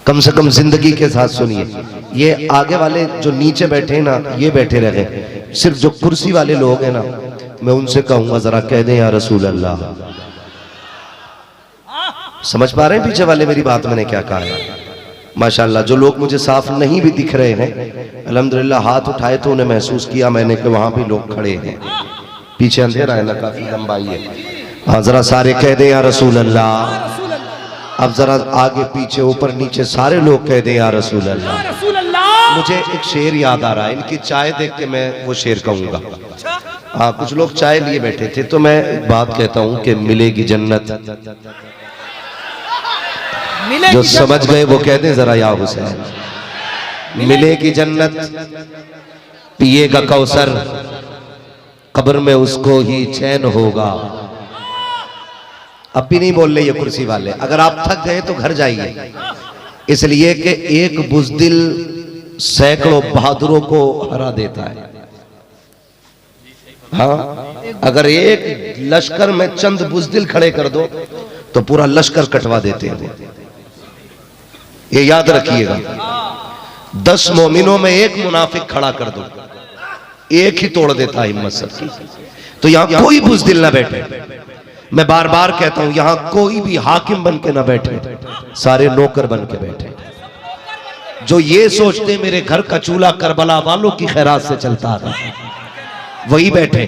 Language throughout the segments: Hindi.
कम से कम जिंदगी के साथ सुनिए। ये आगे वाले जो नीचे बैठे हैं ना, ये बैठे रहे। सिर्फ जो कुर्सी वाले लोग हैं ना, मैं उनसे कहूंगा जरा कह दें या रसूल अल्लाह। समझ पा रहे हैं पीछे वाले मेरी बात मैंने क्या कहा है? माशाल्लाह। जो लोग मुझे साफ नहीं भी दिख रहे हैं, अल्हम्दुलिल्लाह हाथ उठाए तो उन्हें महसूस किया मैंने कि वहां भी लोग खड़े हैं। पीछे अंधेरा है ना, काफी लंबाई है। हाँ, जरा सारे कह दें या रसूल अल्लाह। अब जरा आगे पीछे ऊपर नीचे सारे लोग कह दें या रसूल अल्लाह। मुझे एक शेर याद आ रहा है, इनकी चाय देख के मैं वो शेर कहूंगा। हाँ, कुछ लोग चाय लिए बैठे थे तो मैं एक बात कहता हूं कि मिलेगी जन्नत। जो समझ गए वो कह दें जरा या हुसैन। मिलेगी जन्नत, पिएगा कौसर, कब्र में उसको ही चैन होगा। अब भी नहीं बोल रहे ये कुर्सी वाले। अगर आप थक गए तो घर जाइए, इसलिए कि एक बुज़दिल सैकड़ों बहादुरों को हरा देता है। हाँ, अगर एक लश्कर में चंद बुज़दिल खड़े कर दो तो पूरा लश्कर कटवा देते हैं। ये याद रखिएगा। 10 मोमिनों में एक मुनाफिक खड़ा कर दो, एक ही तोड़ देता है हिम्मत सबकी। तो यहां कोई बुज़दिल ना बैठे। मैं बार बार कहता हूं, यहां कोई भी हाकिम बन के ना बैठे, सारे नौकर बन के बैठे। जो ये सोचते मेरे घर का चूल्हा करबला वालों की खैरात से चलता है, वही बैठे।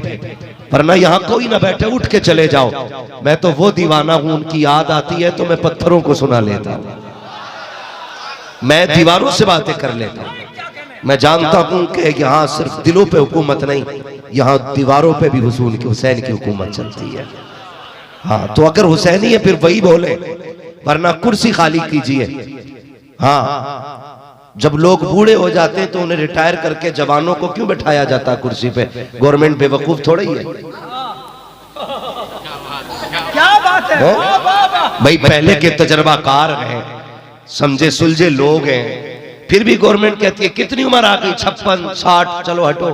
वरना यहां कोई ना बैठे, उठ के चले जाओ। मैं तो वो दीवाना हूं, उनकी याद आती है तो मैं पत्थरों को सुना लेता हूं, मैं दीवारों से बातें कर लेता हूं। मैं जानता हूं कि यहां सिर्फ दिलों पे हुकूमत नहीं, यहां दीवारों पे भी हुसैन की हुकूमत चलती है। हाँ, तो अगर हुसैनी है फिर वही बोले, वरना कुर्सी खाली कीजिए। हाँ, जब लोग बूढ़े हो जाते हैं तो उन्हें रिटायर करके जवानों को क्यों बैठाया जाता है कुर्सी पे? गवर्नमेंट बेवकूफ थोड़ी है। क्या बात है भाई, पहले के तजर्बाकार हैं, समझे सुलझे लोग हैं, फिर भी गवर्नमेंट कहती है कितनी उम्र आ गई? 56, 60, चलो हटो।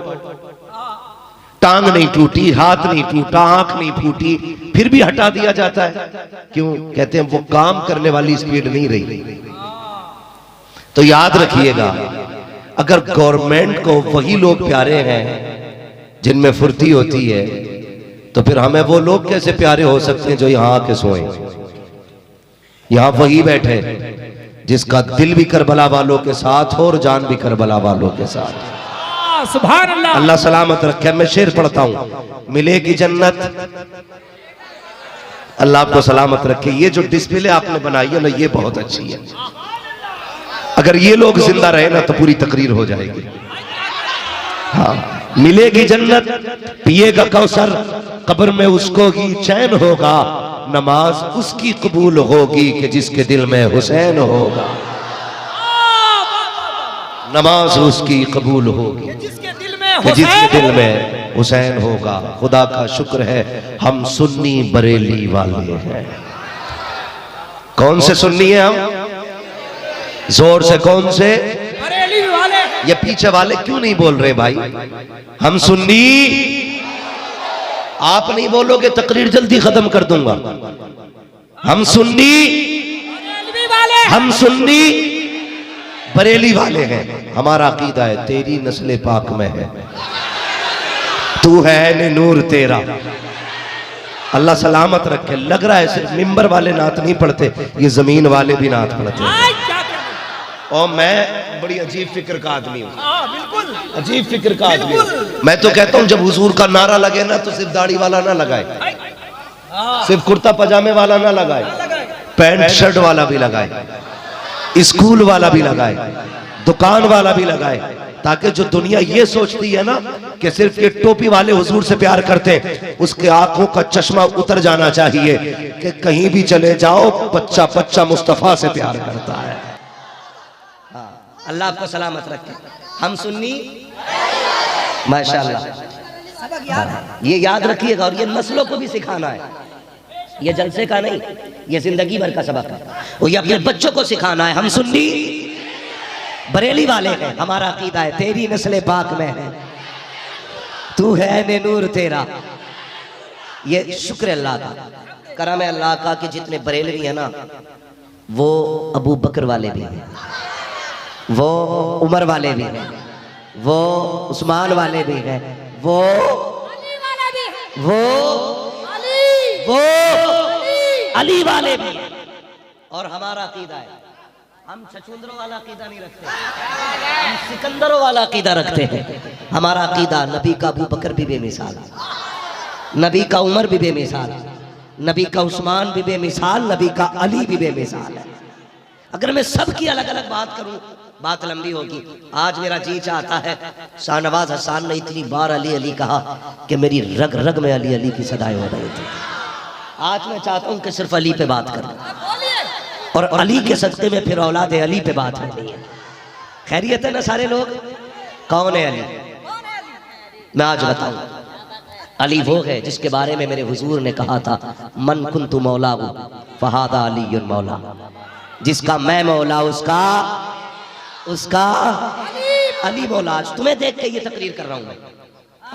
टांग नहीं टूटी, हाथ नहीं टूटा, आंख नहीं फूटी, फिर भी हटा दिया जाता है। क्यों? कहते हैं वो काम करने वाली स्पीड नहीं रही। तो याद रखिएगा, अगर गवर्नमेंट को वही लोग प्यारे हैं जिनमें फुर्ती होती है, तो फिर हमें वो लोग कैसे प्यारे हो सकते हैं जो यहां आके सोए? यहां वही बैठे जिसका दिल भी करबला वालों के साथ हो और जान भी करबला वालों के साथ। सुभान अल्लाह। अल्लाह सलामत रखे। मैं शेर पढ़ता हूं, मिलेगी जन्नत, अल्लाह आपको सलामत रखे। ये जो डिस्प्ले आपने बनाई है ना, ये बहुत अच्छी है। अगर ये लोग जिंदा रहे ना तो पूरी तकरीर हो जाएगी। हाँ, मिलेगी जन्नत, पिएगा कौसर, कब्र में उसको ही चैन होगा, नमाज उसकी कबूल होगी कि जिसके दिल में हुसैन होगा। नमाज उसकी कबूल होगी कि जिसके दिल में हुसैन होगा। खुदा का शुक्र है हम सुन्नी बरेली वाले हैं। कौन से सुन्नी है हम? जोर से कौन से? बरेली वाले। ये पीछे वाले क्यों नहीं बोल रहे भाई? हम सुन्नी। आप नहीं बोलोगे तकरीर जल्दी खत्म कर दूंगा। हम सुन्नी, हम सुन्नी बरेली वाले हैं। हमारा अकीदा है तेरी नस्ल पाक में है, तू है ने नूर तेरा। अल्लाह सलामत रखे। लग रहा है सिर्फ मिंबर वाले नात नहीं पढ़ते, ये जमीन वाले भी नात पढ़ते हैं। और मैं बड़ी अजीब फिक्र का आदमी हूँ, बिल्कुल अजीब फिक्र का आदमी हूँ। मैं तो कहता हूँ जब हुजूर का नारा लगे ना तो सिर्फ दाढ़ी वाला ना लगाए, सिर्फ कुर्ता पजामे वाला ना लगाए, पैंट शर्ट वाला भी लगाए, स्कूल वाला भी लगाए, दुकान वाला भी लगाए, ताकि जो दुनिया ये सोचती है ना कि सिर्फ ये टोपी वाले हुजूर से प्यार करते हैं, उसके आंखों का चश्मा उतर जाना चाहिए कि कहीं भी चले जाओ बच्चा बच्चा मुस्तफा से प्यार करता है। अल्लाह आपको सलामत रखे। हम सुन्नी माशाअल्लाह। ये याद रखिएगा और ये नस्लों को भी सिखाना है। ये जलसे का नहीं, ये जिंदगी भर का सबक है। और ये अपने बच्चों को सिखाना है। हम सुन्नी बरेली वाले हैं, हमारा अकीदा है तेरी नस्ल पाक में है, तू है ने नूर तेरा। ये शुक्र अल्लाह का, करम है अल्लाह का कि जितने बरेलवी है ना वो अबू बकर वाले भी हैं, वो उमर वाले भी हैं, वो उस्मान वाले भी हैं, वो अली वाले भी हैं। और हमारा अकीदा है, हम छछूंदरों वाला अकीदा नहीं रखते, हम सिकंदरों वाला अकीदा रखते हैं। हमारा अकीदा नबी का अबू बकर भी बेमिसाल, नबी का उमर भी बेमिसाल, नबी का उस्मान भी बेमिसाल, नबी का अली भी बेमिसाल है। अगर मैं सबकी अलग अलग बात करूं बात लंबी होगी। आज मेरा जी चाहता है, शाहनवाज हसन ने इतनी बार अली अली कहा कि मेरी रग रग में अली अली की सदाएं हो रही थी। आज मैं चाहता हूं कि सिर्फ अली पे बात करूं और अली के सदक़े में फिर औलाद अली पे बात होनी है। खैरियत है ना सारे लोग? कौन है अली? मैं आज बताऊं। अली वो है जिसके बारे में मेरे हुजूर ने कहा था, मन कुन्तु मौला फहादा अली मौला, जिसका मैं मौला उसका अली मौला। आज तुम्हें देख के ये तकरीर कर रहा हूं मैं,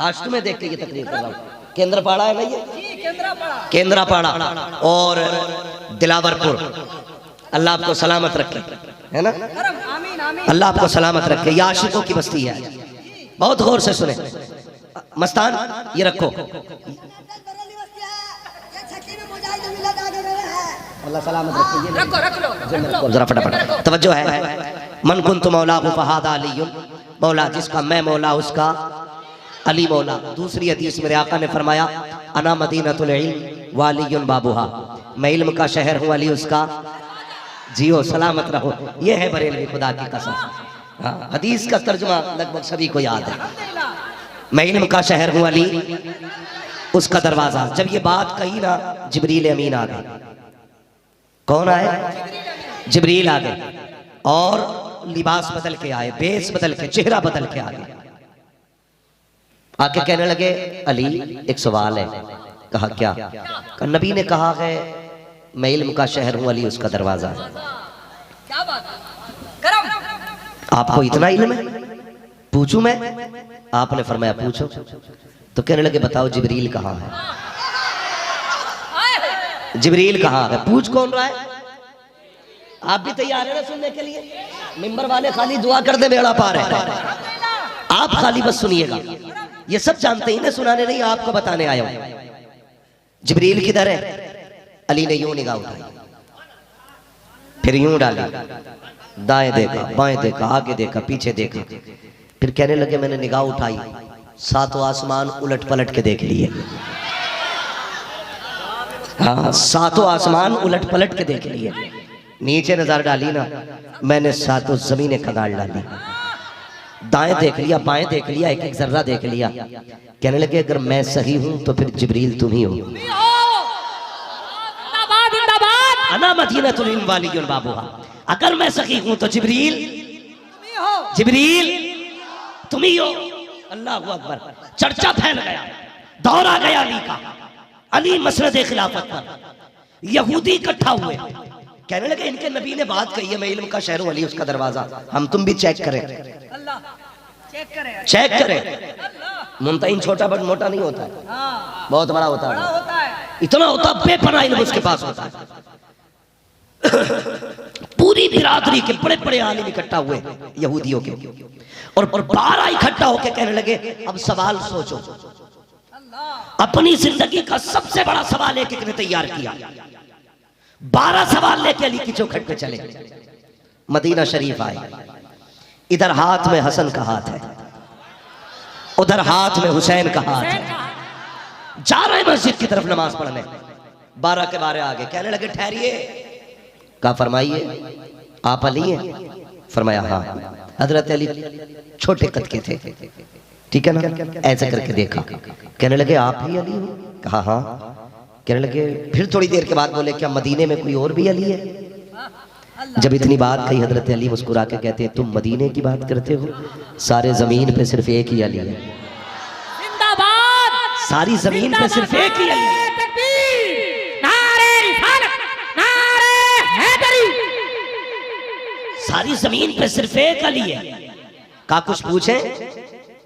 आज तुम्हें देख के ये तकरीर कर रहा हूं। केंद्रपाड़ा है ना ये, केंद्रापाड़ा और दिलावरपुर। अल्लाह आपको सलामत रखे, है ना? अल्लाह आपको सलामत रखे। ये आशिकों की बस्ती है। बहुत गौर से सुने मस्तान, ये रखो। अल्लाह सलामत रखे। जरा फटाफट तवज्जो है। मन कुन्तु मौला फहादा अली मौला, जिसका मैं मौला उसका अली मौला। दूसरी हदीस मेरे आका ने फरमाया, अना मदीनतुल इल्म वालियुन बाबुहा, मैं इल्म का शहर हूँ, अली उसका। जियो सलामत रहो। ये है बरेलवी, खुदा की कसम। हाँ, हदीस का तर्जुमा लगभग सभी को याद है। मैं इल्म का शहर हूँ, अली उसका दरवाजा। जब ये बात कही ना, जिब्रील अमीन आ गए। कौन आए? जिब्रील आ गए और लिबास बदल के आए, बेस बदल के, चेहरा बदल के आ गए। आके कहने लगे, अली एक सवाल है। कहा क्या? कहा नबी ने कहा है मैं इल्म का शहर हूं, अली उसका दरवाजा है। आपको इतना इल्म है? पूछूं मैं? आपने फरमाया पूछो। तो कहने लगे बताओ जिब्रील कहाँ है? जिब्रील कहाँ है? पूछ कौन रहा है? आप भी तैयार है ना सुनने के लिए? मिंबर वाले खाली दुआ कर दे, बेड़ा पार है। आप खाली बस सुनिएगा। ये सब जानते ही ना, सुनाने नहीं, आपको बताने आया हूं। जिब्रील किधर है? अली ने यूं निगाह उठाई, फिर यूं डाली, दाएं देखा, बाएं देखा, आगे देखा, पीछे देखा। फिर कहने लगे मैंने निगाह उठाई, सातों आसमान उलट पलट के देख लिए। हाँ, सातों आसमान उलट पलट के देख लिए। नीचे नजर डाली ना, मैंने सातों जमीनें खगाड़ डाली। दाएं देख लिया, बाएं देख लिया, एक एक जर्रा देख लिया। कहने लगे अगर मैं सही हूं तो फिर जिब्रील तुम ही हो। अना मदीनतुल इल्म वालियुन बाबुहा, अगर मैं सही हूं तो जिब्रील तुम ही हो। अल्लाह अकबर। चर्चा फैल गया, दौर आ गया अली का। अली मसनद खिलाफत पर। यहूदी इकट्ठा हुए, कहने लगे इनके नबी ने बात कही है मैं इल्म का शहर हूं, अली उसका दरवाजा। हम तुम भी चेक करें, चेक करें। मुमताइन छोटा बट मोटा नहीं होता है, बहुत बड़ा होता है। इतना होता बेपनाह इल्म उसके पास होता है। पूरी बिरादरी के बड़े बड़े आलिम इकट्ठा हुए यहूदियों के, और 12 इकट्ठा होकर कहने लगे अब सवाल सोचो। अपनी जिंदगी का सबसे बड़ा सवाल एक ने तैयार किया। 12 सवाल लेके अली की चौखट पे चले। मदीना शरीफ आए, इधर हाथ में हसन का हाथ है, उधर हाथ में हुसैन का हाथ है। जा रहे मस्जिद की तरफ नमाज पढ़ने। 12 के 12 आगे कहने लगे ठहरिए। कहा फरमाइए आप अली हैं? फरमाया हाँ। हजरत अली छोटे कद के थे, ठीक है ना? ऐसे करके देखा, कहने लगे आप ही अली हो? कहा हाँ। कहने लगे, फिर थोड़ी देर के बाद बोले क्या मदीने में कोई और भी अली है? जब इतनी बात कही हजरत अली मुस्कुरा के कहते हैं तुम मदीने की बात करते हो, सारे जमीन पे सिर्फ एक ही अली है। सारी जमीन पे सिर्फ एक ही अली है। सारी जमीन पे सिर्फ एक अली है। का कुछ पूछे?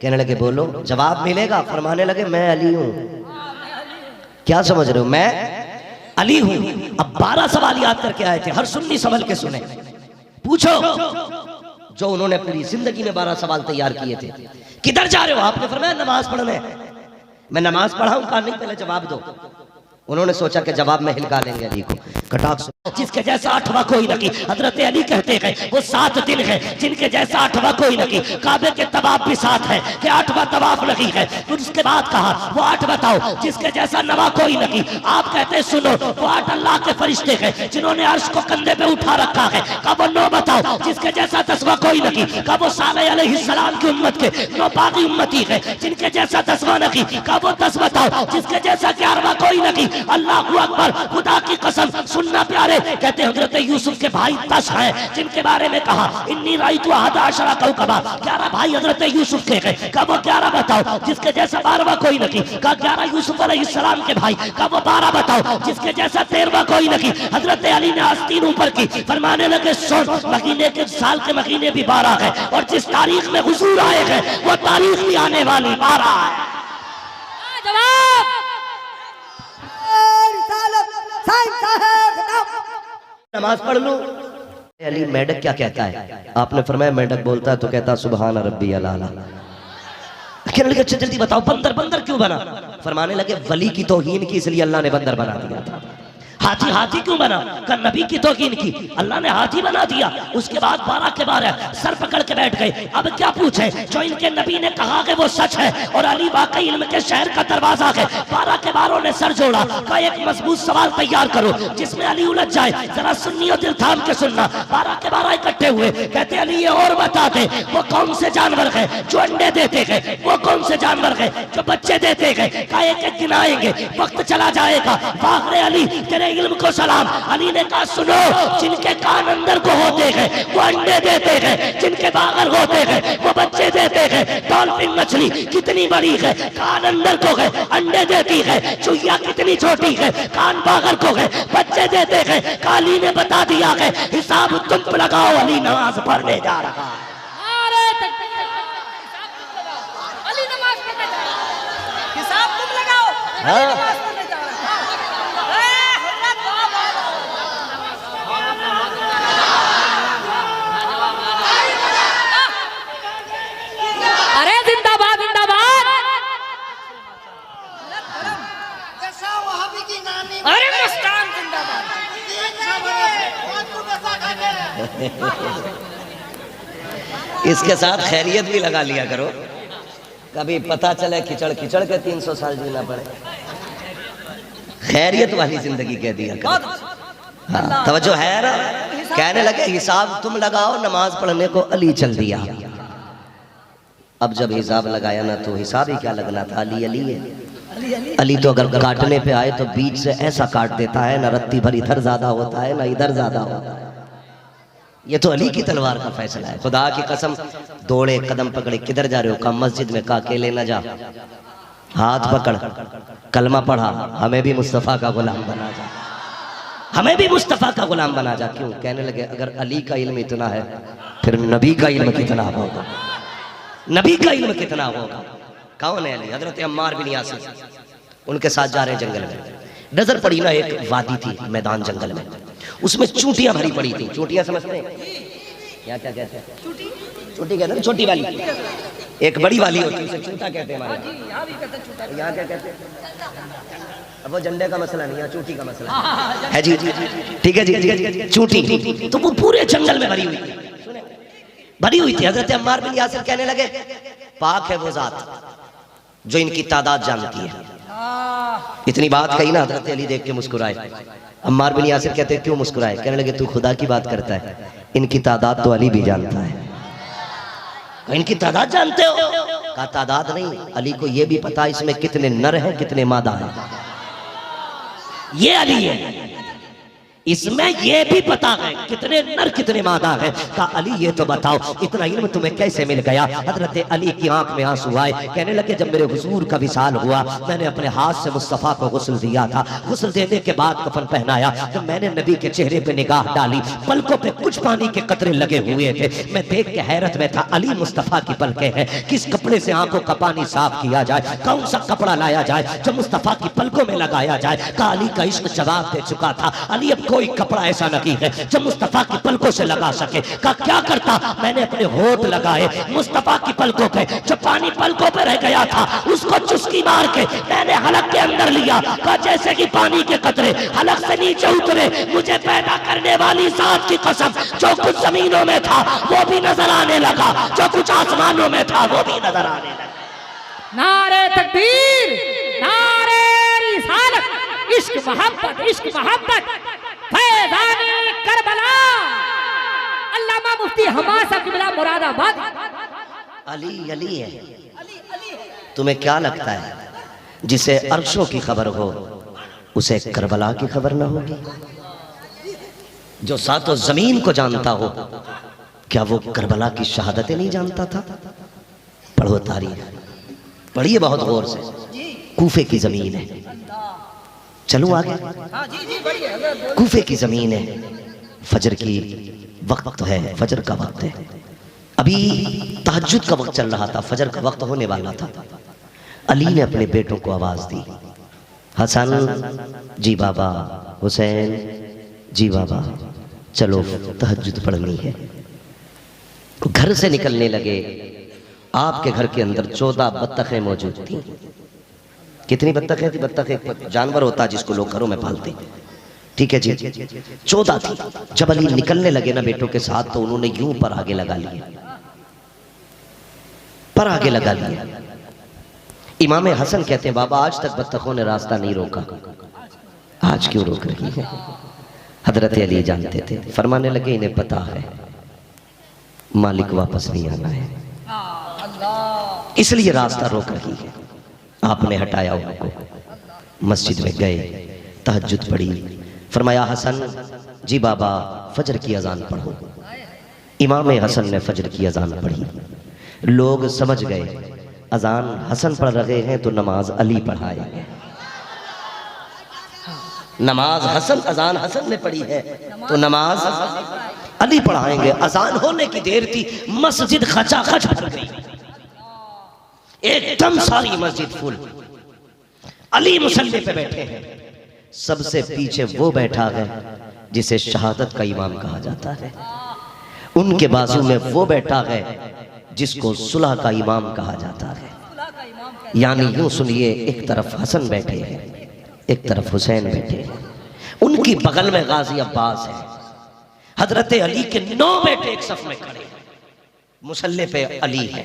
कहने लगे बोलो, जवाब मिलेगा। फरमाने लगे मैं अली हूं। क्या समझ रहे हो? मैं अली हूं। अब 12 सवाल याद करके आए थे, हर सुन्नी संभल के सुने, पूछो। जो उन्होंने पूरी जिंदगी में 12 सवाल तैयार किए थे। किधर जा रहे हो? आपने फरमाया नमाज पढ़ने। मैं नमाज पढ़ाऊं? कहा नहीं, पहले जवाब दो। उन्होंने सोचा कि जवाब में हिलका लेंगे अली को। कटाक्ष जिसके जैसा 8वां कोई नहीं। हजरत अली कहते हैं वो 7 दिन है जिनके जैसा 8वां कोई नहीं। काबे के तवाफ भी 7 है कि 8वां तवाफ नहीं है। फिर उसके बाद कहा वो 8 बताओ जिसके जैसा 9वां कोई नहीं। आप कहते हैं सुनो, वो 8 अल्लाह के फरिश्ते हैं जिन्होंने अर्श को कंधे पे उठा रखा है। कब वो 9 बताओ जिसके जैसा 10वां कोई नहीं। कब वो सालेह अलैहिस्सलाम की उम्मत के 9 बाकी उम्मती है जिनके जैसा 10वां नहीं। कब वो 10 बताओ जिसके जैसा 11वां कोई नहीं। अल्लाहू अकबर, खुदा की कसम सुनना प्यारे। कहते हजरत यूसुफ के भाई 10 हैं जिनके बारे में कहा इन्नी राइतु अहदा अशरा कौकबा। 11 भाई हजरत यूसुफ के हैं। कब वो 11 बताओ जिसके जैसा 12वां कोई नहीं। कहा 11 यूसुफ अलैहिस्सलाम के भाई। कब वो 12 बताओ जिसके जैसा 13वां कोई नहीं। हजरत अली ने आस्तीन ऊपर की, फरमाने लगे सुन, महीने के साल के महीने भी 12 है और जिस तारीख में हुजूर आए हैं वो तारीख भी आने वाली 12 है। जवाब नमाज पढ़ लूं। अली मेंढक क्या कहता है? आपने फरमाया मेंढक बोलता है तो कहता सुभान रब्बी अल आला। कहने लगे अच्छा जल्दी बताओ बंदर बंदर क्यों बना? फरमाने लगे वली की तौहीन की इसलिए अल्लाह ने बंदर बना दिया था। हाथी हाथी क्यों बना? का नबी की तौहीन की अल्लाह ने हाथी बना दिया। उसके बाद 12 के 12 सर पकड़ के बैठ गए। अब क्या पूछे? जो इनके नबी ने कहा कि वो सच है और अली वाकई इल्म के शहर का दरवाजा है। 12 के 12 ने सर जोड़ा। का एक मजबूत सवाल तैयार करो जिसमें अली उलझ जाए। जरा सुन्नी और दिल थाम के सुनना। 12 के 12 इकट्ठे हुए। कहते अली ये और बता दे वो कौन से जानवर है जो अंडे देते हैं? वो कौन से जानवर है जो बच्चे देते हैं? का एक एक गिनाएंगे, वक्त चला जाएगा। वाह अली तेरे इल्म को सलाम। अली ने कहा सुनो, जिनके कान अंदर को होते हैं वो अंडे देते हैं, जिनके बागर होते हैं वो बच्चे देते हैं। डॉल्फिन मछली कितनी बड़ी है, कान अंदर को है, अंडे देती है। चुहिया कितनी छोटी है, कान बागर को है, बच्चे देते हैं। काली ने बता दिया है हिसाब तुम लगाओ, अली नमाज पढ़ने जा रहा है। अली नमाज पढ़ने जा रहा है। हिसाब तुम लगाओ, अली नमाज पढ़ने जा रहा है। अरे जिंदाबाद जिंदाबाद। अरे मुस्कान जिंदाबाद। इसके साथ खैरियत भी लगा लिया करो, कभी पता चले खिचड़ खिचड़ के 300 साल जीना पड़े। खैरियत वाली जिंदगी कह दिया करो। हाँ, तवज्जो है ना? कहने लगे हिसाब तुम लगाओ, नमाज पढ़ने को अली चल दिया। अब जब हिसाब लगाया ना तो हिसाब ही क्या लगना था, अली अली है। अली तो अगर काटने पे आए तो बीच से ऐसा काट देता है, ना रत्ती भर इधर ज्यादा होता है ना इधर ज्यादा होता है। ये तो अली की तलवार का फैसला है। खुदा की कसम, दौड़े कदम पकड़े, किधर जा रहे हो? कहा मस्जिद में। कहा अकेले न जा, हाथ पकड़, कलमा पढ़ा, हमें भी मुस्तफा का गुलाम बना जा, हमें भी मुस्तफा का गुलाम बना जा। क्यों? कहने लगे अगर अली का इल्म इतना है फिर नबी का इल्म कितना होगा, नबी का इल्म कितना होगा। कौन है अली? हजरत अम्मार बिन यासिर। उनके साथ जा रहे जंगल में, नजर पड़ी ना एक वादी थी, मैदान जंगल में, उसमें चूंटियां भरी पड़ी थी। चूंटियां समझते हैं क्या क्या कहते हैं? चूंटी कहते हैं, छोटी वाली। एक बड़ी वाली होती है उसे चूंटा कहते हैं हमारे यहाँ। क्या कहते हैं? अब वो झंडे का मसला नहीं है, चूंटी का मसला है। जी जी ठीक है जी, चूंटी। तो वो पूरे जंगल में भरी हुई थी, भरी हुई थी। हजरत अम्मार बिन यासिर कहने लगे पाक है वो जात जो इनकी तादाद जानती है। इतनी बात कही ना, हजरत अली देख के मुस्कुराए। अम्मार बिन यासिर कहते क्यों मुस्कुराए? कहने लगे तू खुदा की बात करता है, इनकी तादाद तो अली भी जानता है। इनकी तादाद जानते हो? कहा तादाद नहीं, अली को यह भी पता इसमें कितने नर हैं कितने मादा हैं। ये अली है, इसमें ये भी पता है कितने नर कितने मादा है। कहा अली ये तो बताओ इतना इल्म तुम्हें कैसे मिल गया। हजरत अली की आंख में आंसू आए, कहने लगे जब मेरे हुजूर का विसाल हुआ मैंने अपने हाथ से मुस्तफ़ा को गुस्ल दिया था, गुस्ल देने के बाद कफन पहनाया, जब मैंने नबी के चेहरे पे निगाह डाली पलकों पे कुछ पानी के कतरे लगे हुए थे, मैं देख के हैरत में था। अली मुस्तफ़ा की पलकें हैं, किस कपड़े से आंखों का पानी साफ किया जाए, कौन सा कपड़ा लाया जाए जो मुस्तफ़ा की पलकों में लगाया जाए। कहा अली का इश्क जवाब दे चुका था, अली अब कोई कपड़ा ऐसा नहीं है जो मुस्तफा की पलकों से लगा सके। का क्या करता, मैंने अपने होठ लगाए मुस्तफा की पलकों पे, जो पानी पलकों पे रह गया था उसको चुस्की मार के मैंने हलक के अंदर लिया। का जैसे कि पानी के कतरे हलक से नीचे उतरे, मुझे पैदा करने वाली जात की कसम जो कुछ जमीनों में था वो भी नजर आने लगा, जो कुछ आसमानों में था वो भी नजर आने लगा। नारे तकबीर, नारे रिसालत, इश्क मोहब्बत, इश्क मोहब्बत, फैज़ाने करबला, अल्लामा मुफ्ती हमासा किबला मुरादाबाद। अली अली है। तुम्हें क्या लगता है जिसे अर्शों की खबर हो उसे करबला की खबर ना होगी? जो सातों जमीन को जानता हो क्या वो करबला की शहादतें नहीं जानता था? पढ़ो तारीख, पढ़िए बहुत गौर से। कूफे की जमीन है, चलो आगे। कूफे की जमीन है, फजर की वक्त है, फजर का वक्त है, अभी तहज्जुद का वक्त चल रहा था, फजर का वक्त होने वाला था। अली ने अपने बेटों को आवाज दी, हसन जी बाबा, हुसैन जी बाबा, चलो तहज्जुद पढ़नी है। घर से निकलने लगे, आपके घर के अंदर 14 बत्तखें मौजूद थी। कितनी बत्तखें थी? बत्तख एक जानवर होता है जिसको लोग घरों में पालते, ठीक है जी, 14 थी। जब अली निकलने लगे ना बेटों के साथ तो उन्होंने यूं पर आगे लगा लिया, पर आगे लगा लिया। इमाम हसन कहते हैं बाबा आज तक बत्तखों ने रास्ता नहीं रोका, आज क्यों रोक रही है? हजरत अली जानते थे, फरमाने लगे इन्हें पता है मालिक वापस नहीं आना है, इसलिए रास्ता रोक रही है। आपने हटाया उनको, मस्जिद में गए, तहज्जुद पढ़ी, फरमाया हसन जी बाबा फजर की अजान पढ़ो। इमाम हसन ने फजर की अजान पढ़ी, लोग समझ गए अजान हसन पढ़ रहे हैं तो नमाज अली पढ़ाएंगे। नमाज हसन, अजान हसन ने पढ़ी है तो नमाज अली पढ़ाएंगे। अजान होने की देर थी, मस्जिद खचाखच भर गई, एकदम सारी मस्जिद फुल। अली मुसल्ले पे बैठे हैं, सबसे पीछे वो बैठा है जिसे शहादत का इमाम कहा जाता है, उनके बाजू में वो बैठा है जिसको सुलह का इमाम कहा जाता है। यानी यूं सुनिए, एक तरफ हसन बैठे हैं, एक तरफ हुसैन बैठे हैं, उनकी बगल में गाजी अब्बास है। हजरत अली के 9 बेटे एक सफ में खड़े, मुसल्ले पे अली है।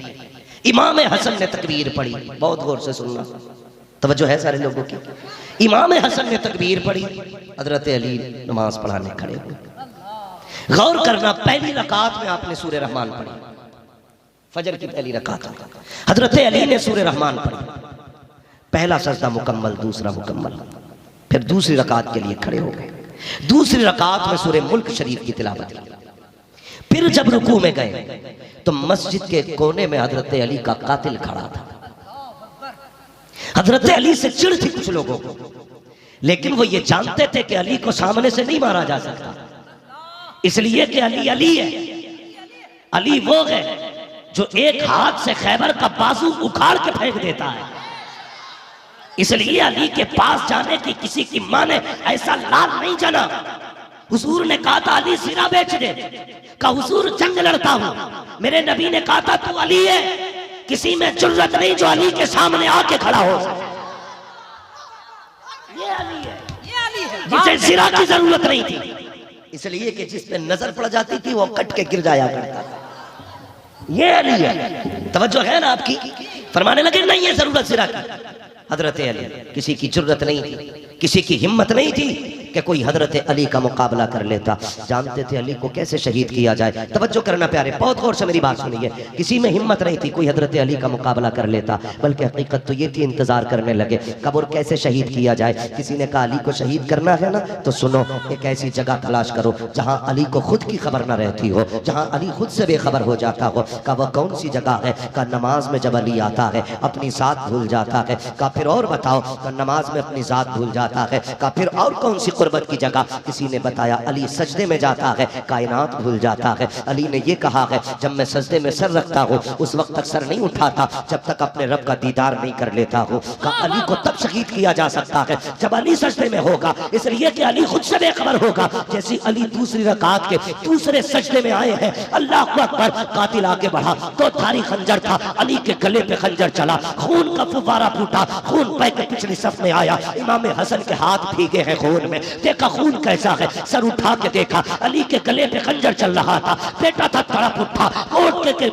इमाम हसन ने तकबीर पढ़ी, बहुत गौर से सुनना, तवज्जो है सारे लोगों की। इमाम हसन ने तकबीर पढ़ी, हजरत अली नमाज पढ़ाने खड़े हुए। गौर करना, पहली रकात में आपने सूरह रहमान पढ़ी, फजर की पहली रकात में हजरत अली ने सूरह रहमान पढ़ी, पहला सजदा मुकम्मल, दूसरा मुकम्मल, फिर दूसरी रकात के लिए खड़े हो गए। दूसरी रकात में सूरह मुल्क शरीफ की तिलावत की। फिर जब रुकू में गए तो मस्जिद के कोने में हजरत अली का कातिल खड़ा था। हजरत अली से चिढ़ थी कुछ लोगों को, लेकिन वो ये जानते थे कि अली को सामने से नहीं मारा जा सकता, इसलिए कि अली अली है। अली वो है जो एक हाथ से खैबर का बाजू उखाड़ के फेंक देता है, इसलिए अली के पास जाने की किसी की मां ने ऐसा लाल नहीं जाना। हुजूर ने कहा था अली सिरा बेच दे, का हुजूर जंग लड़ता हूं। मेरे नबी ने कहा था तू अली है, किसी में जुर्रत नहीं जो अली के सामने आके खड़ा हो। ये अली है, जिसे सिरा की जरूरत नहीं थी, इसलिए कि जिस पे नजर पड़ जाती थी वो कट के गिर जाया करता था। ये अली है, तवज्जो है ना आपकी? फरमाने लगे नहीं है जरूरत सिरा की। हजरत अली, किसी की जुर्रत नहीं थी, किसी की हिम्मत नहीं थी कि कोई हजरत अली का मुकाबला कर लेता। जानते थे अली को कैसे शहीद किया जाए। तवज्जो करना प्यारे, बहुत गौर से मेरी बात सुनिए। किसी में हिम्मत नहीं थी कोई हजरत अली का मुकाबला कर लेता, बल्कि हकीकत तो ये थी, इंतजार करने लगे कब और कैसे शहीद किया जाए। किसी ने कहा अली को शहीद करना है ना, तो सुनो एक ऐसी जगह तलाश करो जहां अली को खुद की खबर न रहती हो, जहां अली खुद से बेखबर हो जाता हो। का वह कौन सी जगह है? का नमाज में जब अली आता है अपनी जात भूल जाता है। का फिर और बताओ? का नमाज में अपनी जात भूल जाता है। का फिर और कौन सी कुर्बत की जगह? किसी ने बताया अली सजदे में जाता है, कायनात भूल जाता है। अली ने ये कहा है जब मैं सजदे में सर रखता हूँ उस वक्त तक सर नहीं उठाता जब तक अपने रब का दीदार नहीं कर लेता हूँ। का अली को तब शहीद किया जा सकता है जब अली सजदे में होगा, इसलिए कि अली खुद से बेखबर होगा। जैसे अली दूसरी रकात के दूसरे सजदे में आए हैं, अल्लाह अकबर, कातिल आगे बढ़ा, तो धारी खंजर था, अली के गले पे खंजर चला, खून का फुव्वारा फूटा, खून बह के पिछली सफ में आया। इमाम हसन के हाथ भीगे हैं खून में, देखा खून कैसा है, सर उठा के देखा अली के गले पे खंजर चल रहा था। बेटा था तड़प उठा, उठ के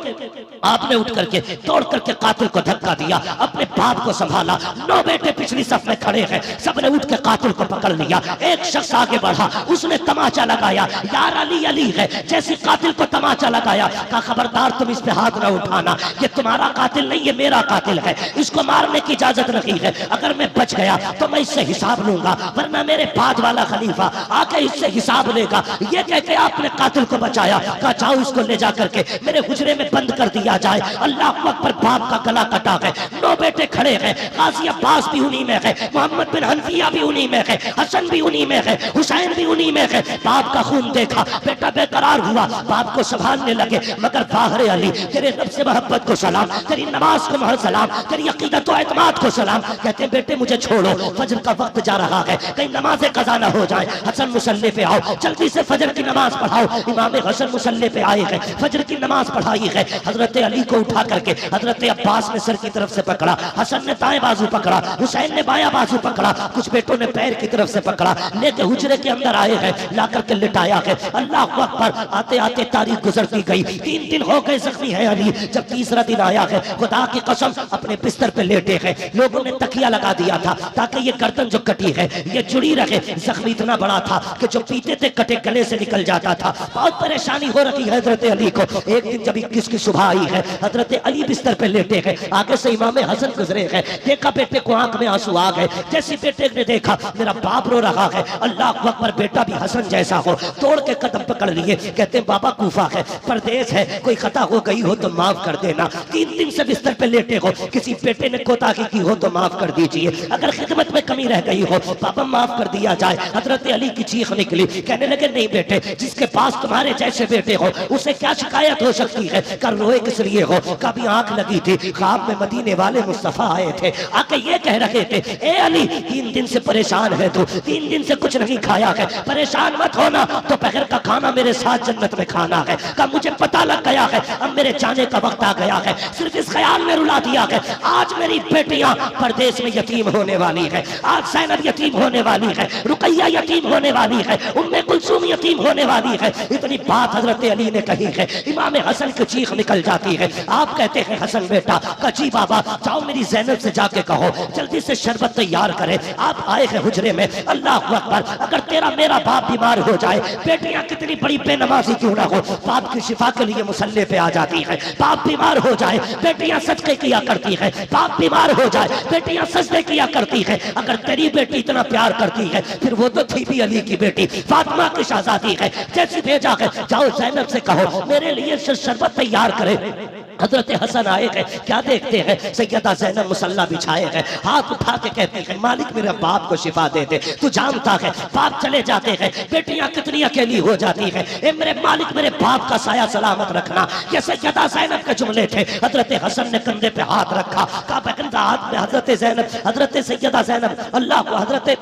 आपने उठ करके दौड़ करके कातिल को धक्का दिया, अपने बाप को संभाला। 9 बेटे पिछली सफ में खड़े हैं, सबने उठ के कातिल को पकड़ लिया। एक शख्स आगे बढ़ा, उसने तमाचा लगाया, यार अली अली है। जैसे कातिल को तमाचा लगाया, कहा खबरदार तुम इस पे हाथ ना उठाना, ये तुम्हारा कातिल नहीं, ये मेरा कातिल है, इसको मारने की इजाजत नहीं है। अगर मैं बच गया तो मैं इससे हिसाब लूंगा, वरना मेरे बाद वाला खलीफा आके इससे हिसाब लेगा। ये कह के आपने कातिल को बचाया, कहा जाओ इसको ले जा करके मेरे हुजरे में बंद कर दिया जाए। अल्लाह अकबर, बाप का गला कटा है, 9 बेटे खड़े हैं, गाजी अब्बास भी उन्हीं में है, मोहम्मद बिन हनफिया भी उन्हीं में है, हसन भी उन्हीं में है, हुसैन भी उन्हीं में है। बाप का खून देखा, बेटा बेकरार हुआ, बाप को संभालने लगे, मगर बाहर अली तेरे रब से मोहब्बत को सलाम, तेरी नमाज को महल सलाम, तेरी अकीदत और एतमाद को सलाम। कहते बेटे मुझे छोड़ो, फजर का वक्त जा रहा है, कहीं नमाज़ें कज़ा ना हो जाए। हसन मुसल्ले पे आओ, जल्दी से फजर की नमाज पढ़ाओ। इमाम हसन मुसल्ले पे आए हैं, फजर की नमाज पढ़ाई है। हजरत अली को उठा करके हजरत अब्बास ने सर की तरफ से पकड़ा, हसन ने दाएं बाजू पकड़ा, हुसैन ने बायां बाजू पकड़ा, कुछ बेटों ने पैर की तरफ से पकड़ा, लेके हुजरे के अंदर आए हैं, ला करके लिटाया है। अल्लाह अकबर, आते आते तारीख गुजरती गई, 3 दिन हो गए जख्मी है अली। जब तीसरा दिन आया है, खुदा की कसम अपने बिस्तर पे लेटे हैं, लोगों ने तकिया लगा दिया था ताकि ये गर्दन जो कटी है ये जुड़ी रहे। जख्मी इतना बड़ा था कि जो पीते थे कटे गले से निकल जाता था। बहुत परेशानी हो रही है हजरत अली को। एक दिन जब 21 की सुबह आई है, हजरत अली बिस्तर पे लेटे हैं, आगे से इमाम हसन गुजरे हैं, देखा बेटे को आंख में आंसू आ गए। जैसे बेटे ने देखा मेरा बाप रो रहा है, अल्लाह अकबर, बेटा भी हसन जैसा हो, तोड़ के कदम पकड़ लिए। कहते हैं बाबा कूफा है, परदेश है, कोई खता हो गई हो तो माफ कर देना। 3 दिन से बिस्तर पे लेटे हो, किसी बेटे ने कोताही की हो तो माफ कर दीजिए, अगर खिदमत में कमी रह गई हो बाबा माफ कर दिया जाए। हजरत अली की चीख निकली, कहने लगे नहीं बेटे, जिसके पास तुम्हारे जैसे बेटे हो उसे क्या शिकायत हो सकती है, कर रोए किस लिए हो? कभी आंख लगी थी, ख्वाब में मदीने वाले मुस्तफा आए थे, आके ये कह रहे थे ए अली 3 दिन से परेशान है तू, 3 दिन से कुछ नहीं खाया है, परेशान मत होना, तो पहर का खाना मेरे साथ जन्नत में खाना है। का मुझे पता लग गया है अब मेरे जाने का वक्त आ गया है, सिर्फ इस ख्याल में रुला दिया है आज मेरी बेटियां परदेश में यतीम होने वाली है, आज ज़ैनब यतीम होने वाली है, रुकैया यतीम होने वाली है, उम्मे कुलसूम यतीम होने वाली है। इतनी बात हजरत अली ने कही है, इमाम हसन की चीख निकल जाती है। आप कहते हैं हसन बेटा, कची बाबा जाओ मेरी ज़ैनब से जाके कहो जल्दी से शरबत तैयार करे। आप आए हैं हुजरे में, अल्लाह अकबर, अगर तेरा मेरा बाप बीमार हो जाए, बेटियां कितनी बड़ी बेनमाजी क्यों ना हो, बाप की शिफा के लिए मुसल्ले पे आ जाती है। बाप बीमार हो जाए, बेटियां सजदे किया करती है, बाप बीमार हो जाए, बेटियां सजदे किया करती है। अगर तेरी बेटी इतना प्यार करती है, फिर वो तो थी भी अली की बेटी, फातिमा की शहजादी है। जैसे भेजा है जाओ ज़ैनब से कहो मेरे लिए शरबत तैयार करे। हजरत हसन आए हैं, क्या देखते हैं सैयदा ज़ैनब मुसल्ला बिछाए हैं, हाथ उठा के कहती है मालिक मेरे बाप को शिफा दे दे। तू जानता है बाप चले जाते हैं, बेटियां कितनी अकेली हो जाती हैं, ए मेरे मालिक मेरे बाप का साया सलामत रखना। ये सैयदा ज़ैनब के जुमले थे। हजरत हसन ने कंधे पे हाथ रखा, कहा बकंदा हाथ में हजरत ज़ैनब, हजरत सैयदा ज़ैनब, अल्लाह को हजरत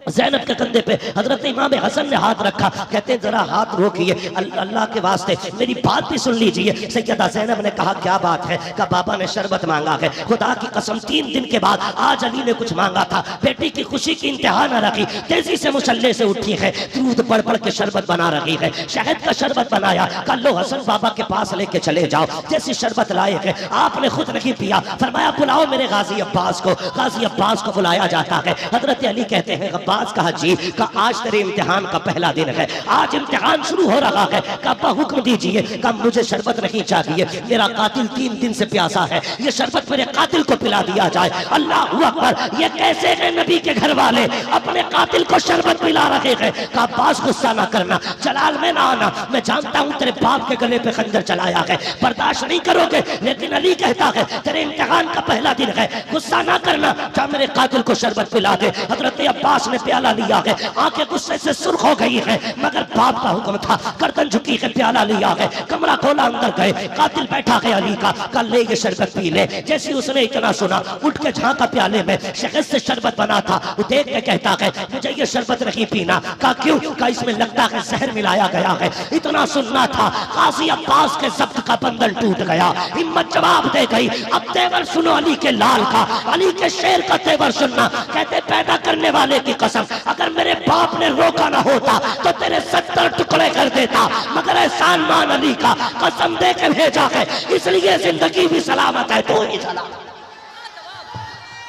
ज़ैनब के कंधे पे हजरत इमाम हसन ने हाथ रखा। कहते हैं जरा हाथ रोकिए, अल्लाह के वास्ते मेरी बात भी सुन लीजिए। सैयदा ज़ैनब ने कहा क्या बात है? का बाबा ने शरबत मांगा है, खुदा की कसम 3 दिन के बाद आज अली ने कुछ मांगा था, बेटी की खुशी की इंतहा न रखी, तेजी से मुसल्ले से उठी है, दूध पड़ पड़ के शरबत बना रही है, शहद का शरबत बनाया, कल लो हसन बाबा के पास लेके चले जाओ। जैसी शरबत लाए है, आपने खुद नहीं पिया, फरमाया बुलाओ मेरे गाजी अब्बास को। गाजी अब्बास को बुलाया जाता है। हजरत अली कहते हैं अब्बास अब्बास कहा जी, कहा आज तेरे इम्तिहान का पहला दिन है, आज इम्तिहान शुरू हो रहा है। कहा अब्बा हुक्म दीजिए। कहा मुझे शरबत नहीं चाहिए, मेरा कातिल 3 दिन से प्यासा है, ये शरबत मेरे कातिल को पिला दिया जाए। अल्लाह अकबर, ये कैसे है नबी के घर वाले अपने कातिल को शरबत पिला रहे हैं। कहा अब्बास गुस्सा ना करना, जलाल में ना आना, मैं जानता हूं तेरे बाप के गले पे खंजर चलाया है, बर्दाश्त नहीं करोगे, लेकिन अली कहता है तेरे इम्तिहान का पहला दिन है, गुस्सा ना करना, जा मेरे कातिल को शरबत पिला दे। हजरत अब्बास ने प्याला लिया है, आंखें गुस्से से सुर्ख हो गई है, मगर बाप का हुक्म था, गर्दन झुकी है, प्याला लिया है, कमरा खोला, अंदर गए, कातिल बैठा है अली का। कल ले ये शरबत पी ले। जैसे उसने इतना सुना, उठ के झांका प्याले में, शहद से शरबत बना था, वो देख के कहता है मुझे ये शरबत नहीं पीना। कहा क्यों? कहा इसमें लगता है जहर मिलाया गया है। इतना सुनना था, काजी अब्बास के जब्त का बंधन टूट गया, हिम्मत जवाब दे गई। अब तेवर सुनो अली के लाल का, अली के शेर का तेवर सुनना। कहते पैदा करने वाले की कसम, अगर मेरे बाप ने रोका ना होता तो तेरे 70 टुकड़े कर देता, मगर एहसान मान अली का, कसम दे के भेजा है, इसलिए जिंदगी भी सलामत है, तो ही सलामत।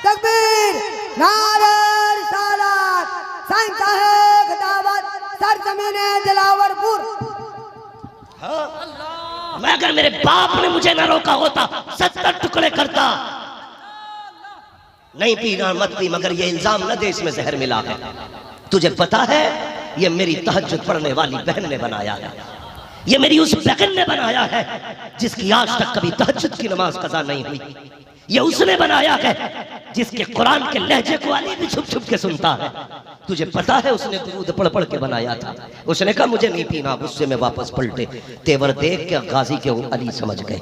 तकबीर, नारे रिसालत, साईं साहेब दावत, सरजमीने दिलावरपुर। मैं अगर मेरे बाप ने मुझे ना रोका होता 70 टुकड़े करता। नहीं पीना मत पी, मगर ये इल्जाम न दे इसमें जहर मिला है। तुझे पता है ये मेरी तहज्जुद पढ़ने वाली बहन ने बनाया है, ये मेरी उस बहन ने बनाया है जिसकी आज तक कभी तहज्जुद की नमाज कज़ा नहीं हुई। ये उसने बनाया है जिसके कुरान के लहजे को अली भी छुप छुप के सुनता है। तुझे पता है उसने दुरूद पढ़ पढ़ के बनाया था। उसने कहा मुझे नहीं पीना, गुस्से में वापस पलटे, तेवर देख के गाजी के अली समझ गए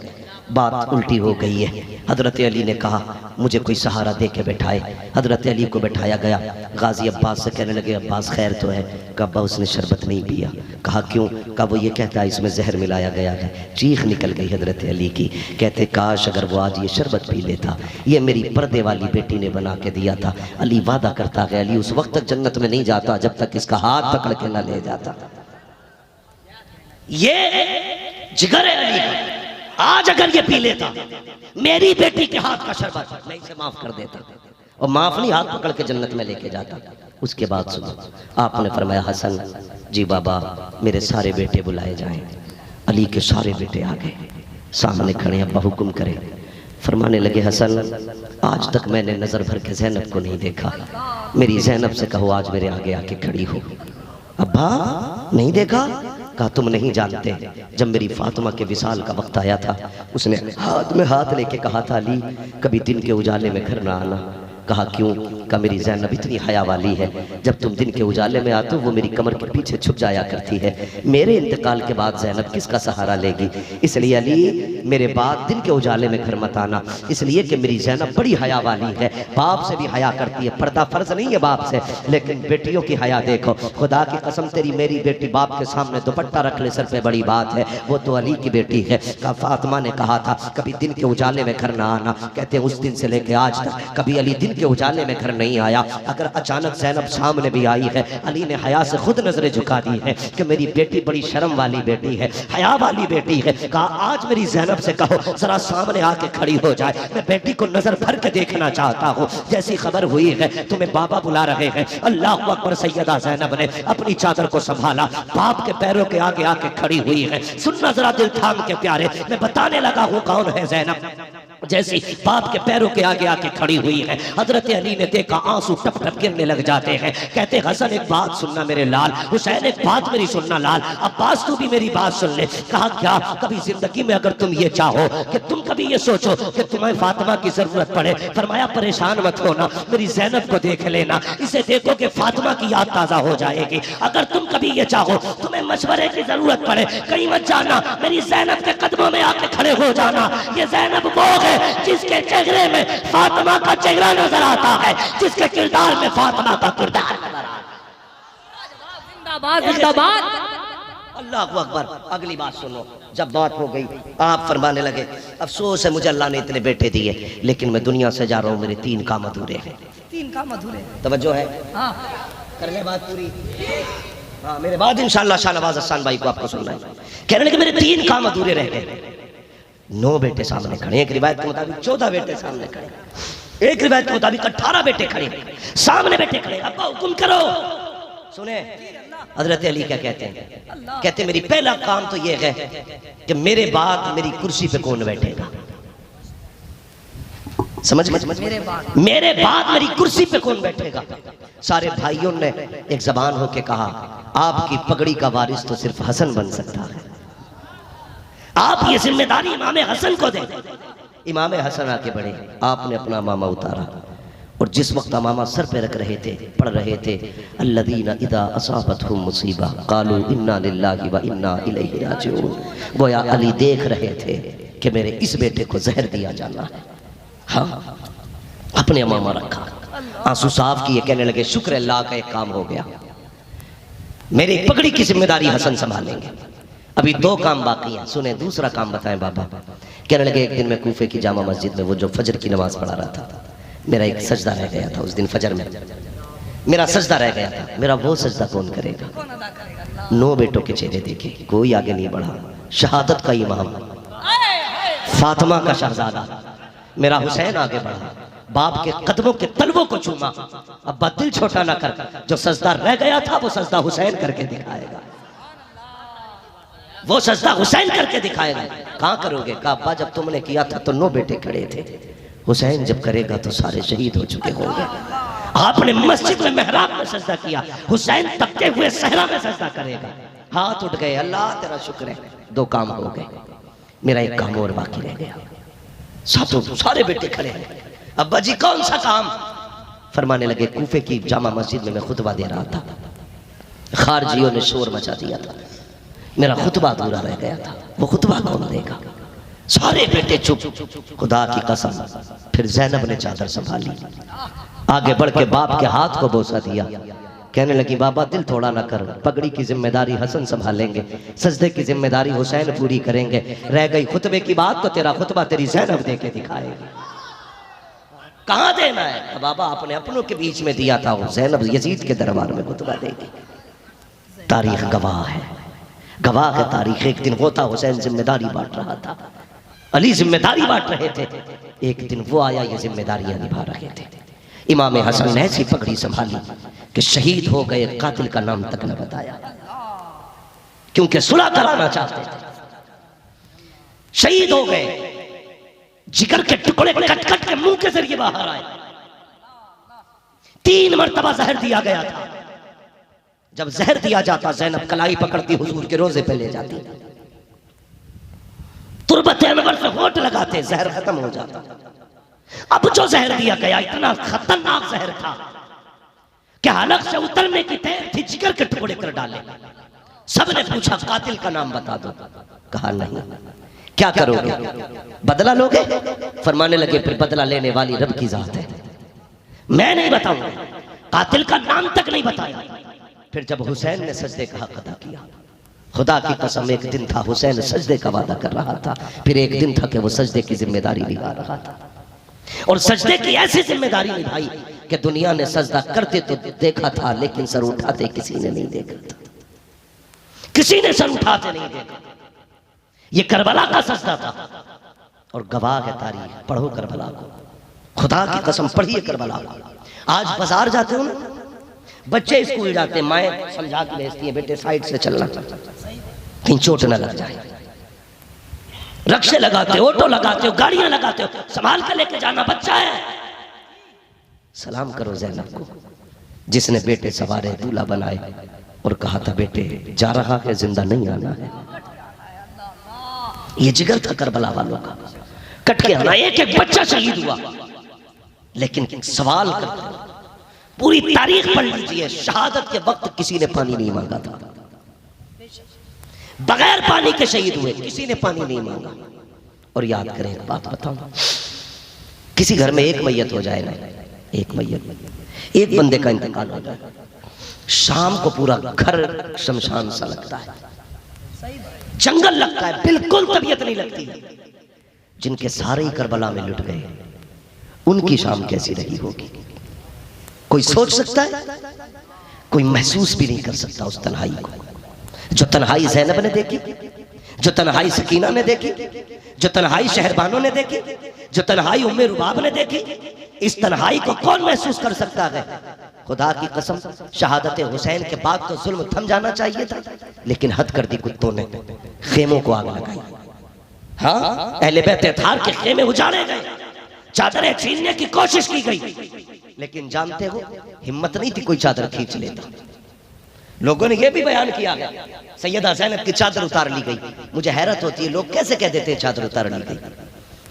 बात उल्टी हो गई है। हजरत अली ने कहा मुझे कोई सहारा दे के बैठाए। हजरत अली को बैठाया गया। गाजी अब्बास से कहने लगे अब्बास खैर तो है? कहा अब्बा उसने शरबत नहीं पिया। कहा क्यों? कहा वो ये कहता है इसमें जहर मिलाया गया है। चीख निकल गई हजरत अली की। कहते काश अगर वो आज ये शरबत पी लेता, ये मेरी पर्दे वाली बेटी ने बना के दिया था। अली वादा करता है अली उस वक्त तक जन्नत में नहीं जाता जब तक इसका हाथ पकड़ के ना ले जाता। ये जिगर है अली का। आज अगर ये पी लेता मेरी बेटी के हाथ का शरबत, मैं इसे माफ कर देता, और माफ नहीं हाथ पकड़ के जन्नत में लेके जाता। उसके बाद सुनो, आपने फरमाया हसन जी बाबा मेरे सारे बेटे बुलाए जाएं। अली के सारे बेटे आ गए, सामने खड़े, अब्बा हुक्म करे। फरमाने लगे हसन आज तक मैंने नजर भर के ज़ैनब को नहीं देखा, मेरी ज़ैनब से कहो आज मेरे आगे आके खड़ी हो। अब्बा नहीं देखा? कहा तुम नहीं जानते, जब मेरी फातिमा के विसाल का वक्त आया था उसने हाथ में हाथ लेके कहा था अली कभी दिन के उजाले में घर ना आना। कहा क्यों? कहा मेरी ज़ैनब इतनी हया वाली है, जब तुम दिन के उजाले में आते हो वो मेरी कमर के पीछे छुप जाया करती है। मेरे इंतकाल के बाद ज़ैनब किसका सहारा लेगी? इसलिए अली मेरे बाद दिन के उजाले में घर मत आना, इसलिए कि मेरी ज़ैनब बड़ी हया वाली है, बाप से भी हया करती है। पर्दा फर्ज नहीं है बाप से, लेकिन बेटियों की हया देखो। खुदा की कसम तेरी मेरी बेटी बाप के सामने दुपट्टा रख ले सर पे बड़ी बात है, वो तो अली की बेटी है। कहा फातिमा ने कहा था कभी दिन के उजाले में घर ना आना। कहते हैं उस दिन से लेके आज तक कभी अली दिन के उजाले में घर नहीं आया। अगर अचानक ज़ैनब सामने भी आई है, अली ने हया से खुद नजरें झुका दी है कि मेरी बेटी बड़ी शर्म वाली बेटी है, हया वाली बेटी है। कहा आज मेरी ज़ैनब से कहो जरा सामने आके खड़ी हो जाए, मैं बेटी को नजर भर के देखना चाहता हूँ। जैसी खबर हुई है तुम्हें बाबा बुला रहे हैं, अल्लाह अकबर। सैयदा ज़ैनब ने अपनी चादर को संभाला, बाप के पैरों के आगे आके खड़ी हुई है। सुनना जरा दिल थाम के प्यारे, मैं बताने लगा हूँ कौन है ज़ैनब। जैसी बाप के पैरों के आगे आके खड़ी हुई है, हजरत अली ने देखा आंसू टप टप गिरने लग जाते हैं। कहते हसन एक बात सुनना मेरे लाल, हुसैन एक बात मेरी सुनना लाल, अब्बास तू भी मेरी बात सुन ले। कहा क्या? कभी जिंदगी में अगर तुम ये चाहो कि तुम कभी ये सोचो कि तुम्हें फातिमा की जरूरत पड़े, फरमाया परेशान मत होना, मेरी ज़ैनब को देख लेना, इसे देखो कि फातिमा की याद ताजा हो जाएगी। अगर तुम कभी ये चाहो तुम्हें मशवरे की जरूरत पड़े, कहीं मत जाना, मेरी ज़ैनब के कदमों में आके खड़े हो जाना। ये ज़ैनब वो है जिसके चेहरे में फातिमा का चेहरा नजर आता है, जिसके किरदार में फातिमा का किरदार नजर आता है। जिंदाबाद जिंदाबाद। अल्लाह अकबर। अगली बात सुनो, जब बात हो गई आप फरमाने लगे अफसोस है मुझे अल्लाह ने इतने बेटे दिए, लेकिन मैं दुनिया से जा रहा हूँ, मेरे 3 काम अधूरे हैं। 3 काम अधूरे। तवज्जो है? हाँ कर ले बात पूरी। हाँ मेरे बाद इंशाअल्लाह शाहनवाज हसन भाई को आपको सुनना है। कहने लगे मेरे 3 काम अधूरे रह गए। 9 बेटे सामने खड़े, एक रिवायत के मुताबिक 14 बेटे सामने खड़े। एक रिवायत के मुताबिक 18 बेटे खड़े, सामने बेटे खड़े, अब्बा हुक्म करो। सुने हजरत अली क्या कहते हैं? कहते मेरी पहला काम तो ये है कि मेरे बाद मेरी कुर्सी पे कौन बैठेगा। समझ मेरे बाद मेरी कुर्सी पे कौन बैठेगा। सारे भाइयों ने एक जबान होके कहा, आपकी पगड़ी का वारिस तो सिर्फ हसन बन सकता है, आप ये जिम्मेदारी इमाम हसन को दें। इमाम हसन आके बढ़े, आपने अपना मामा उतारा और जिस वक्त मामा सर पे रख रहे थे, पढ़ रहे थे अल्लज़ीना इज़ा असाबतहुम मुसीबा क़ालू इन्ना लिल्लाहि व इन्ना इलैहि राजिऊन। गोया अली देख रहे थे कि मेरे इस बेटे को जहर दिया जाना है। हाँ, अपने मामा रखा, आंसू साफ किए, कहने लगे शुक्र अल्लाह का एक काम हो गया, मेरी पगड़ी की जिम्मेदारी हसन संभालेंगे, अभी 2 काम बाकी हैं। सुने दूसरा काम बताएं बाबा। कहने लगे एक दिन मैं कूफे की जामा मस्जिद में वो जो फजर की नमाज पढ़ा रहा था, मेरा एक सजदा रह गया था। उस दिन फजर में मेरा सजदा रह गया था, मेरा वो सजदा कौन करेगा। 9 बेटों के चेहरे देखे, कोई आगे नहीं बढ़ा। शहादत का इमाम, फातिमा का शहजादा मेरा हुसैन आगे बढ़ा, बाप के कदमों के तलवों को चूमा। अब्बा दिल छोटा ना कर, जो सजदा रह गया था वो सजदा हुसैन करके दिखाएगा, वो सजदा हुसैन करके दिखाएगा। कहां करोगे? कहा अब्बा जब तुमने किया था तो 9 बेटे खड़े थे, हुसैन जब करेगा तो सारे शहीद हो चुके होंगे। आपने मस्जिद में मेहराब में सजदा किया, हुसैन तपते हुए सहरा में सजदा करेगा। हाथ उठ गए, अल्लाह तेरा शुक्र है, 2 काम हो गए, मेरा एक काम और बाकी रह गया। सारे बेटे खड़े हैं। अब्बा जी कौन सा काम? फरमाने लगे कूफे की जामा मस्जिद में मैं खुतबा दे रहा था, खारजियों ने शोर मचा दिया था, मेरा खुतबा अधूरा रह गया था, वो खुतबा कौन देगा। सारे बेटे चुप। खुदा की कसम, फिर ज़ैनब ने चादर संभाली, आगे बढ़ के बाप के हाथ को बोसा दिया, कहने लगी बाबा दिल थोड़ा ना कर, पगड़ी की जिम्मेदारी हसन संभालेंगे, सजदे की जिम्मेदारी हुसैन पूरी करेंगे, रह गई खुतबे की बात तो तेरा खुतबा तेरी ज़ैनब दे के दिखाएगी। कहाँ देना है? बाबा आपने अपनों के बीच में दिया था, ज़ैनब यजीद के दरबार में खुतबा देगी। तारीख गवाह है, गवाह है तारीख। एक दिन होता हुसैन जिम्मेदारी बांट रहा था, अली जिम्मेदारी बांट रहे थे, एक दिन वो आया, ये जिम्मेदारियां निभा रहे थे। इमाम हसन ने ऐसी पगड़ी संभाली कि शहीद हो गए, कातिल का नाम तक न बताया, क्योंकि सुलह कराना चाहते थे। शहीद हो गए, जिगर के टुकड़े कट कट के मुंह के जरिए बाहर आए। 3 मरतबा जहर दिया गया था। जब जहर दिया जाता, ज़ैनब कलाई पकड़ती, हुजूर के रोजे पे ले जाती, तुरबत अनवर से होठ लगाते, जहर खत्म हो जाता। अब जो जहर दिया गया इतना खतरनाक जहर था कि हलक से उतरने की तैयार थी, जिगर के टुकड़े कर डाले। सबने पूछा कातिल का नाम बता दो, कहा नहीं। क्या करोगे? बदला लोगे? फरमाने लगे फिर बदला लेने वाली रब की जात है, मैं नहीं बताऊंगा। कातिल का नाम तक नहीं बताया। फिर जब हुसैन ने सजदे का हक अदा किया, खुदा की कसम एक दिन था हुसैन सजदे का वादा कर रहा था, फिर एक दिन था कि वो सजदे की जिम्मेदारी निभा रहा था, और सजदे की ऐसी जिम्मेदारी निभाई कि दुनिया ने सजदा करते तो देखा था, लेकिन सर उठाते किसी ने नहीं देखा था, किसी ने सर उठाते नहीं देखा। ये करबला का सजदा था, और गवाह है तारीख, पढ़ो करबला को, खुदा की कसम पढ़िए करबला को। आज बाजार जाते हो ना, बच्चे स्कूल जाते, माएँ समझा के भेजती है बेटे साइड से चलना, कहीं चोट न लग जाए। रक्शे लगाते हो, ऑटो लगाते हो, गाड़ियां लगाते हो, संभाल कर लेके जाना, बच्चा है। सलाम करो ज़ैनब को, जिसने बेटे सवारे दूल्हा बनाए और कहा था बेटे जा रहा है, जिंदा नहीं आना है। ये जिगर था करबला वालों का, कट के आना। एक एक बच्चा शहीद हुआ, लेकिन सवाल करते पूरी तारीख पढ़ लीजिए, शहादत के वक्त किसी ने पानी नहीं मांगा था, बगैर पानी के शहीद हुए, किसी ने पानी नहीं मांगा। और याद करें एक बात बताऊं, किसी घर में एक मैयत हो जाए ना, एक मैयत, एक बंदे का इंतकाल हो जाए, शाम को पूरा घर शमशान सा लगता है, जंगल लगता है, बिल्कुल तबीयत नहीं लगती। जिनके सारे ही करबला में लुट गए, उनकी शाम कैसी रही होगी, कोई सोच सकता है? कोई महसूस भी नहीं कर सकता उस तन्हाई को, जो तन्हाई ज़ैनब ने देखी, जो तन्हाई सकीना ने देखी, जो तन्हाई शहरबानों ने देखी, जो तन्हाई उम्मे रुबाब ने देखी, इस तन्हाई को कौन महसूस कर सकता है? खुदा की कसम, शहादत हुसैन के बाद तो जुल्म थम जाना चाहिए था, लेकिन हद कर दी कुत्तों ने, खेमों को आग लगाई। हाँ, अहले बैत अताहार के खेमे उजाड़े गए, चादरें छीनने की कोशिश की गई, लेकिन जानते हो हिम्मत नहीं थी कोई चादर खींच लेता। लोगों ने यह भी बयान किया गया सैयदा ज़ैनब की चादर उतार ली गई। मुझे हैरत होती है लोग कैसे कह देते हैं चादर उतार ली गई।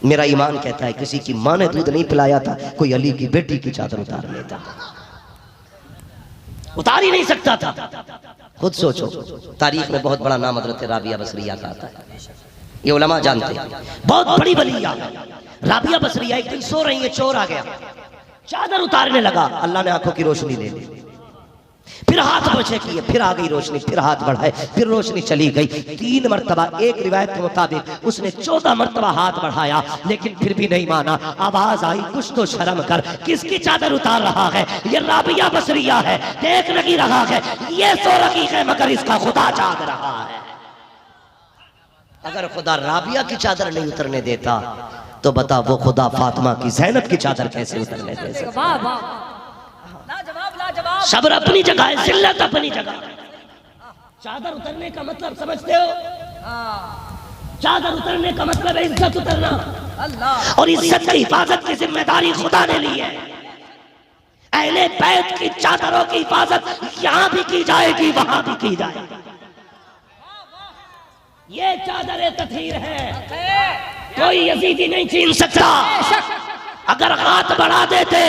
मेरा ईमान कहता है किसी की मां ने दूध नहीं पिलाया था, कोई अली की बेटी की चादर उतार लेता, उतार ही नहीं सकता था। खुद सोचो, तारीख में बहुत बड़ा नाम हज़रत राबिया बसरिया का आता है, ये उलमा जानते हैं, बहुत बड़ी वलिया। राबिया बसरिया एक दिन सो रही है, चोर आ गया, चादर उतारने लगा, अल्लाह ने आंखों की रोशनी दे दी, फिर हाथ बचे किए, फिर आ गई रोशनी, फिर हाथ बढ़ाए, फिर रोशनी चली गई। 3 मरतबा, एक रिवायत के मुताबिक उसने 14 मरतबा हाथ बढ़ाया, लेकिन फिर भी नहीं माना। आवाज आई, कुछ तो शर्म कर, किसकी चादर उतार रहा है? ये राबिया बसरिया है, देख नहीं रहा है, ये सो रही है मगर इसका खुदा जाग रहा है। अगर खुदा राबिया की चादर नहीं उतरने देता तो बता वो खुदा फातिमा की, ज़ैनब की चादर कैसे उतरने दे सकता? सब्र अपनी जगह है, जिल्लत अपनी जगह। चादर उतरने का मतलब समझते हो? चादर उतरने का मतलब है इज्जत उतरना, और इज्जत की हिफाजत की जिम्मेदारी खुदा ने ली है। अहले बैत की चादरों की हिफाजत यहां भी की जाएगी, वहां भी की जाएगी। ये चादर तथहीर है, कोई यजीदी नहीं छीन सकता। अगर हाथ बढ़ा देते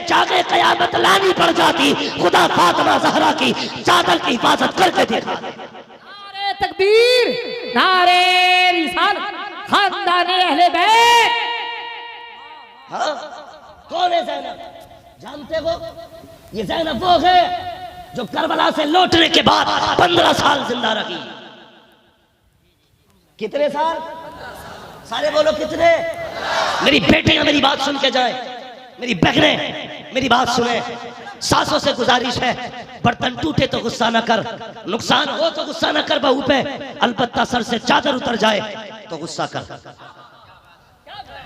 जाके कयामत लानी पड़ जाती, खुदा फातिमा ज़हरा की चादर की हिफाजत करके देखा। नारे तकबीर, नारे रिसालत, खानदाने अहले बैत। हाँ, कौन है ज़ैनब? जानते हो, ये ज़ैनब वो है जो करबला से लौटने के बाद 15 साल जिंदा रही। कितने साल? सारे बोलो कितने? मेरी बेटियां मेरी बात सुन के जाए, मेरी बहनें मेरी बात सुने, सासों से गुजारिश है, बर्तन टूटे तो गुस्सा न कर, नुकसान हो तो गुस्सा न कर बहू पे, अलबत्ता सर से चादर उतर जाए तो गुस्सा कर।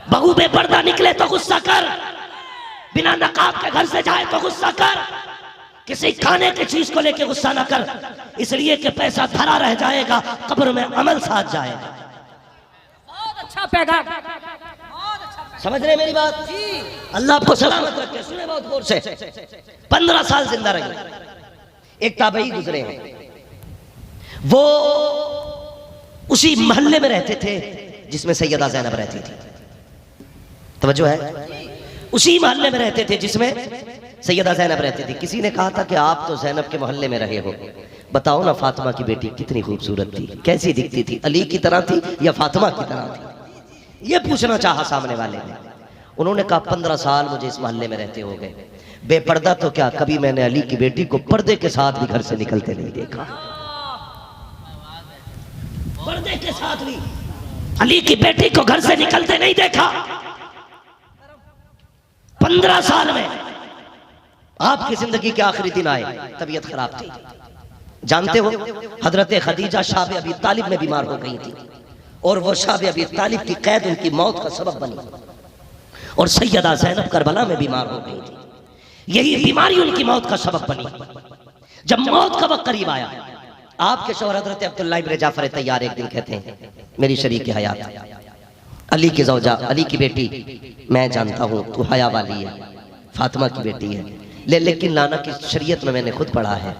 बहू पे पर्दा निकले तो गुस्सा कर, बिना नकाब के घर से जाए तो गुस्सा कर, किसी खाने की चीज को लेके गुस्सा न कर, इसलिए कि पैसा धरा रह जाएगा, कब्र में अमल साथ जाएगा। अच्छा पैगाम, समझ रहे मेरी बात? अल्लाह आपको सलामत रखे। सुने बहुत गौर से, 15 साल जिंदा रहे। एक ताबई गुजरे हैं, वो उसी मोहल्ले में रहते थे जिसमें सैयदा ज़ैनब रहती थी। तवज्जो है? उसी मोहल्ले में रहते थे जिसमें सैयदा ज़ैनब रहती थी। किसी ने कहा था कि आप तो ज़ैनब के मोहल्ले में रहे हो, बताओ ना फातिमा की बेटी कितनी खूबसूरत थी, कैसी दिखती थी, अली की तरह थी या फातिमा की तरह थी? ये पूछना चाहा सामने वाले ने। उन्होंने कहा 15 साल मुझे इस मोहल्ले में रहते हो गए, बेपर्दा तो क्या, कभी मैंने अली की बेटी को पर्दे के साथ भी घर से निकलते नहीं देखा। पर्दे के साथ भी अली की बेटी को घर से निकलते नहीं देखा। 15 साल में आपकी जिंदगी के आखिरी दिन आए, तबीयत खराब थी। जानते हो हजरत खदीजा शाह अबी तालिब में बीमार हो गई थी, और वो शाह अबी तालिब की कैद उनकी मौत का सबब बनी, और सैयदा ज़ैनब करबला में बीमार हो गई थी। यही बीमारी उनकी मौत का सबब बनी। जब मौत का वक्त करीब आया, आपके शौहर हजरत अब्दुल्ला इब्न जाफर तैयार एक दिन कहते हैं, मेरी शरीक हयात अली की ज़ौजा, अली की बेटी, मैं जानता हूँ तू हया वाली है, फातिमा की बेटी है, लेकिन नाना की शरीयत में मैंने खुद पढ़ा है,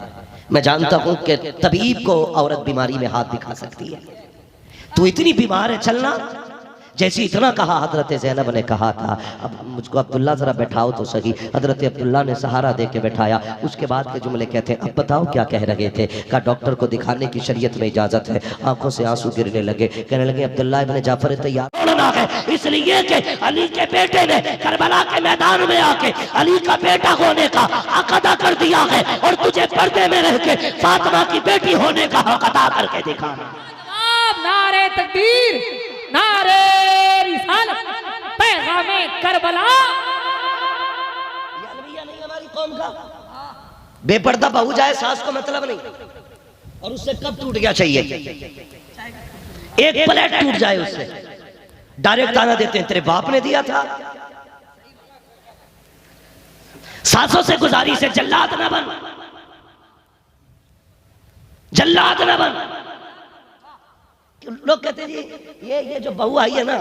मैं जानता हूँ कि तबीब को औरत बीमारी में हाथ दिखा सकती है, तू इतनी बीमार है, चलना। जैसे इतना कहा, हजरत ज़ैनब ने कहा था, अब मुझको अब्दुल्ला जरा बैठाओ तो सही। हजरत अब्दुल्ला ने सहारा दे के बैठाया। उसके बाद के जुमले कहते हैं, अब बताओ क्या कह रहे थे? कहा डॉक्टर को दिखाने की शरीयत में इजाजत है। आंखों से आंसू गिरने लगे, कहने लगे अब्दुल्ला इब्न जाफर तैयार होना है, इसलिए कि अली के बेटे ने करबला के मैदान में आके अली का बेटा होने का हक अदा कर दिया है, और तुझे पर्दे में रह के फातिमा की बेटी होने का हक अदा करके दिखाना। नारे तकबीर, नारे रिसालत, पैगामे करबला। ये नहीं हमारी कौम का। बेपर्दा बहू जाए सास को मतलब नहीं, और उससे कब टूट गया चाहिए? एक प्लेट टूट जाए उससे डायरेक्ट ताना देते हैं तेरे बाप ने दिया था। सासों से गुजारिश है जल्लाद न बन, जल्लाद न बन। लोग कहते हैं जी ये जो बहू आई है ना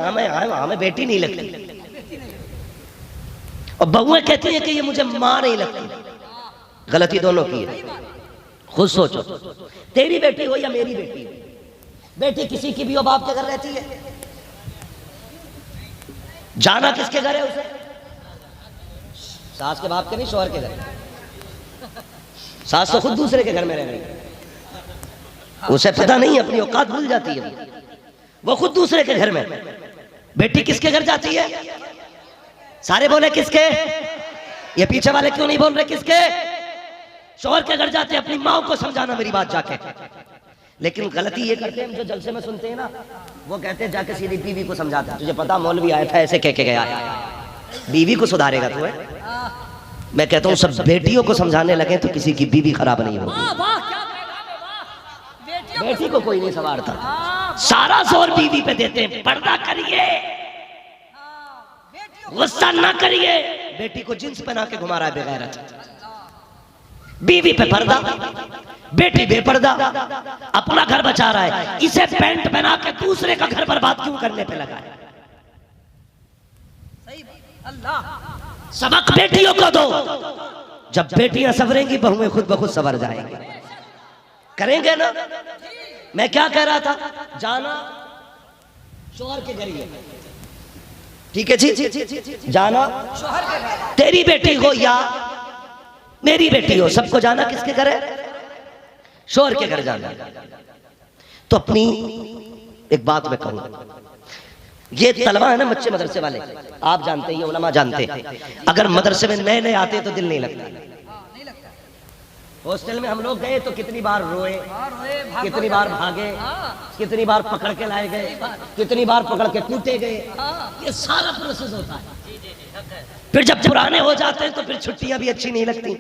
हमें बेटी नहीं लगती, और बहुएं कहती है कि ये मुझे मां नहीं लगती। गलती दोनों की है। खुद सोचो, तेरी बेटी हो या मेरी बेटी हो, बेटी किसी की भी हो बाप के घर रहती है। जाना किसके घर है उसे? सास के बाप के नहीं, शौहर के घर। सास तो खुद दूसरे के घर में रह रही है, उसे पता नहीं, अपनी औकात भूल जाती है, वो खुद दूसरे के घर में। बेटी किसके घर जाती है? सारे बोले किसके, ये पीछे वाले क्यों नहीं बोल रहे किसके? शौहर के घर जाते हैं। अपनी माँ को समझाना मेरी बात जाके। लेकिन गलती ये करते हैं जो जलसे में सुनते हैं ना, वो कहते हैं जाके सीधी बीवी को समझाता है। तुझे पता मौलवी आया था ऐसे कह के गया, बीवी को सुधारेगा तू? मैं कहता हूँ सब बेटियों को समझाने लगे तो किसी की बीवी खराब नहीं होगी। बेटी को कोई नहीं संवारता, सारा जोर बीवी पे देते हैं। पर्दा करिए, गुस्सा ना करिए। बेटी को जींस पहना के घुमा रहा है बेगैरत, बीवी पे पर्दा, बेटी बेपर्दा, अपना घर बचा रहा है, इसे पैंट पहना के दूसरे का घर बर्बाद क्यों करने पे लगा है? सबक बेटियों को दो। जब बेटियां संवरेंगी बहुएं खुद ब खुद संवर जाएंगी। करेंगे ना? मैं क्या कह रहा था, जाना शौहर के घर, ठीक है जी, जाना तेरी बेटी हो या मेरी बेटी हो, सबको जाना किसके घर है? शौहर के घर जाना। तो अपनी एक बात मैं कहूंगा, ये तलवा है ना बच्चे मदरसे वाले, आप जानते हैं, उलमा जानते हैं, अगर मदरसे में नए नए आते तो दिल नहीं लगता। हॉस्टल में हम लोग गए तो कितनी बार रोए, कितनी बार भागे, कितनी बार पकड़ के लाए गए, कितनी बार पकड़ के कूटे गए, ये सारा प्रोसेस होता है। फिर जब पुराने हो जाते हैं तो फिर छुट्टियां भी अच्छी नहीं लगती,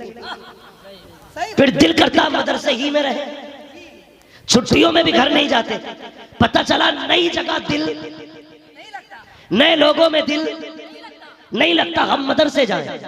फिर दिल करता मदरसे ही में रहे, छुट्टियों में भी घर नहीं जाते। पता चला नई जगह दिल, नए लोगों में दिल नहीं लगता, हम मदरसे जाएं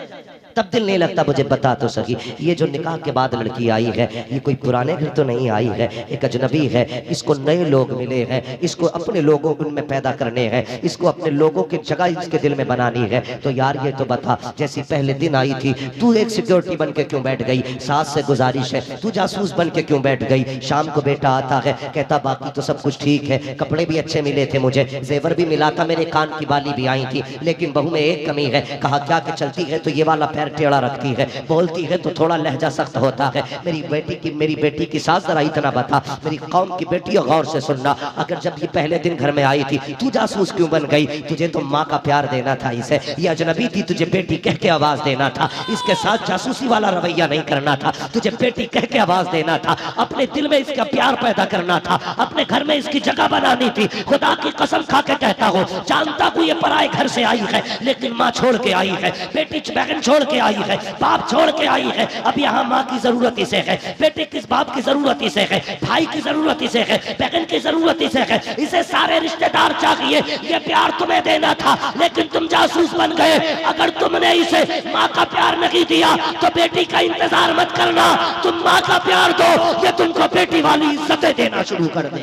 तब दिल नहीं लगता। मुझे बता तो सही, ये जो निकाह के बाद लड़की आई है, ये कोई पुराने घर तो नहीं आई है, एक अजनबी है, इसको नए लोग मिले हैं, इसको अपने लोगों उनमें पैदा करने हैं, इसको अपने लोगों की जगह इसके दिल में बनानी है। तो यार ये तो बता, जैसी पहले दिन आई थी तू एक सिक्योरिटी बन के क्यों बैठ गई? सास से गुजारिश है, तू जासूस बन के क्यों बैठ गई? शाम को बेटा आता है, कहता बाकी तो सब कुछ ठीक है, कपड़े भी अच्छे मिले थे मुझे, जेवर भी मिला था, मेरे कान की बाली भी आई थी, लेकिन बहू में एक कमी है। कहा क्या कि चलती है तो ये वाला पैर टेढ़ा रखती है, बोलती है तो थोड़ा लहजा सख्त होता है। मेरी बेटी की सास जरा इतना बता, मेरी कौम की बेटी गौर से सुनना, अगर जब ये पहले दिन घर में आई थी तू जासूस क्यों बन गई? तुझे तो माँ का प्यार देना था इसे, ये अजनबी थी, तुझे बेटी कह के आवाज देना था, इसके साथ जासूसी वाला रवैया नहीं करना था, तुझे बेटी कह के आवाज देना था, अपने दिल में इसका प्यार पैदा करना था, अपने घर में इसकी जगह बनानी थी। खुदा की कसम खा के कहता हूँ, जानता हूँ ये पराए घर से आई है, लेकिन माँ छोड़ के आई है, बेटी बहन छोड़ के आई है, बाप छोड़ के आई है। अब यहाँ माँ की जरूरत इसे है, बेटे किस बाप की जरूरत इसे है, भाई की जरूरत इसे है, बहन की जरूरत इसे है, इसे सारे रिश्तेदार चाहिए। ये प्यार तुम्हें देना था लेकिन तुम जासूस बन गए। अगर तुमने इसे माँ का प्यार नहीं दिया तो बेटी का इंतजार मत करना, तुम माँ का प्यार दो, ये तुमको बेटी वाली इज्जतें देना शुरू कर दे।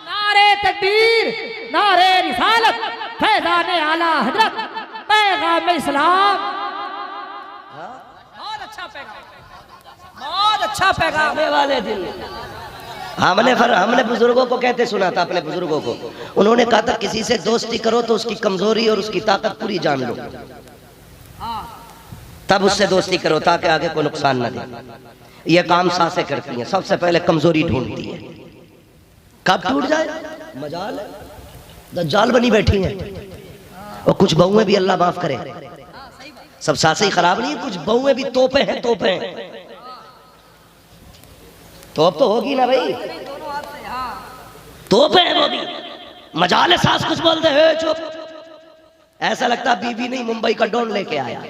नारे तकबीर, नारे रिसालत, फैज़ाने आला हजरत, पैगाम इस्लाम। बहुत अच्छा पैगाम, बहुत अच्छा पैगाम। आने वाले दिन हमने बुजुर्गों को कहते सुना था, अपने बुजुर्गों को, उन्होंने कहा था किसी से दोस्ती करो तो उसकी कमजोरी और उसकी ताकत पूरी जान लो, तब उससे दोस्ती करो ताकि आगे कोई नुकसान ना दे। ये काम सासें करती हैं, सबसे पहले कमजोरी ढूंढती है, कब टूट जाए मजाल है, दज्जाल बनी बैठी हैं। और कुछ बहुएं भी अल्लाह माफ करे, सब सासें ही खराब नहीं है, कुछ बहुएं भी तोपे हैं, तोपे हैं। तोप तो होगी ना भाई, तोपे हैं वो भी। मजाल है सास कुछ बोलते है चुप, ऐसा लगता बीबी नहीं मुंबई का डॉन लेके आया।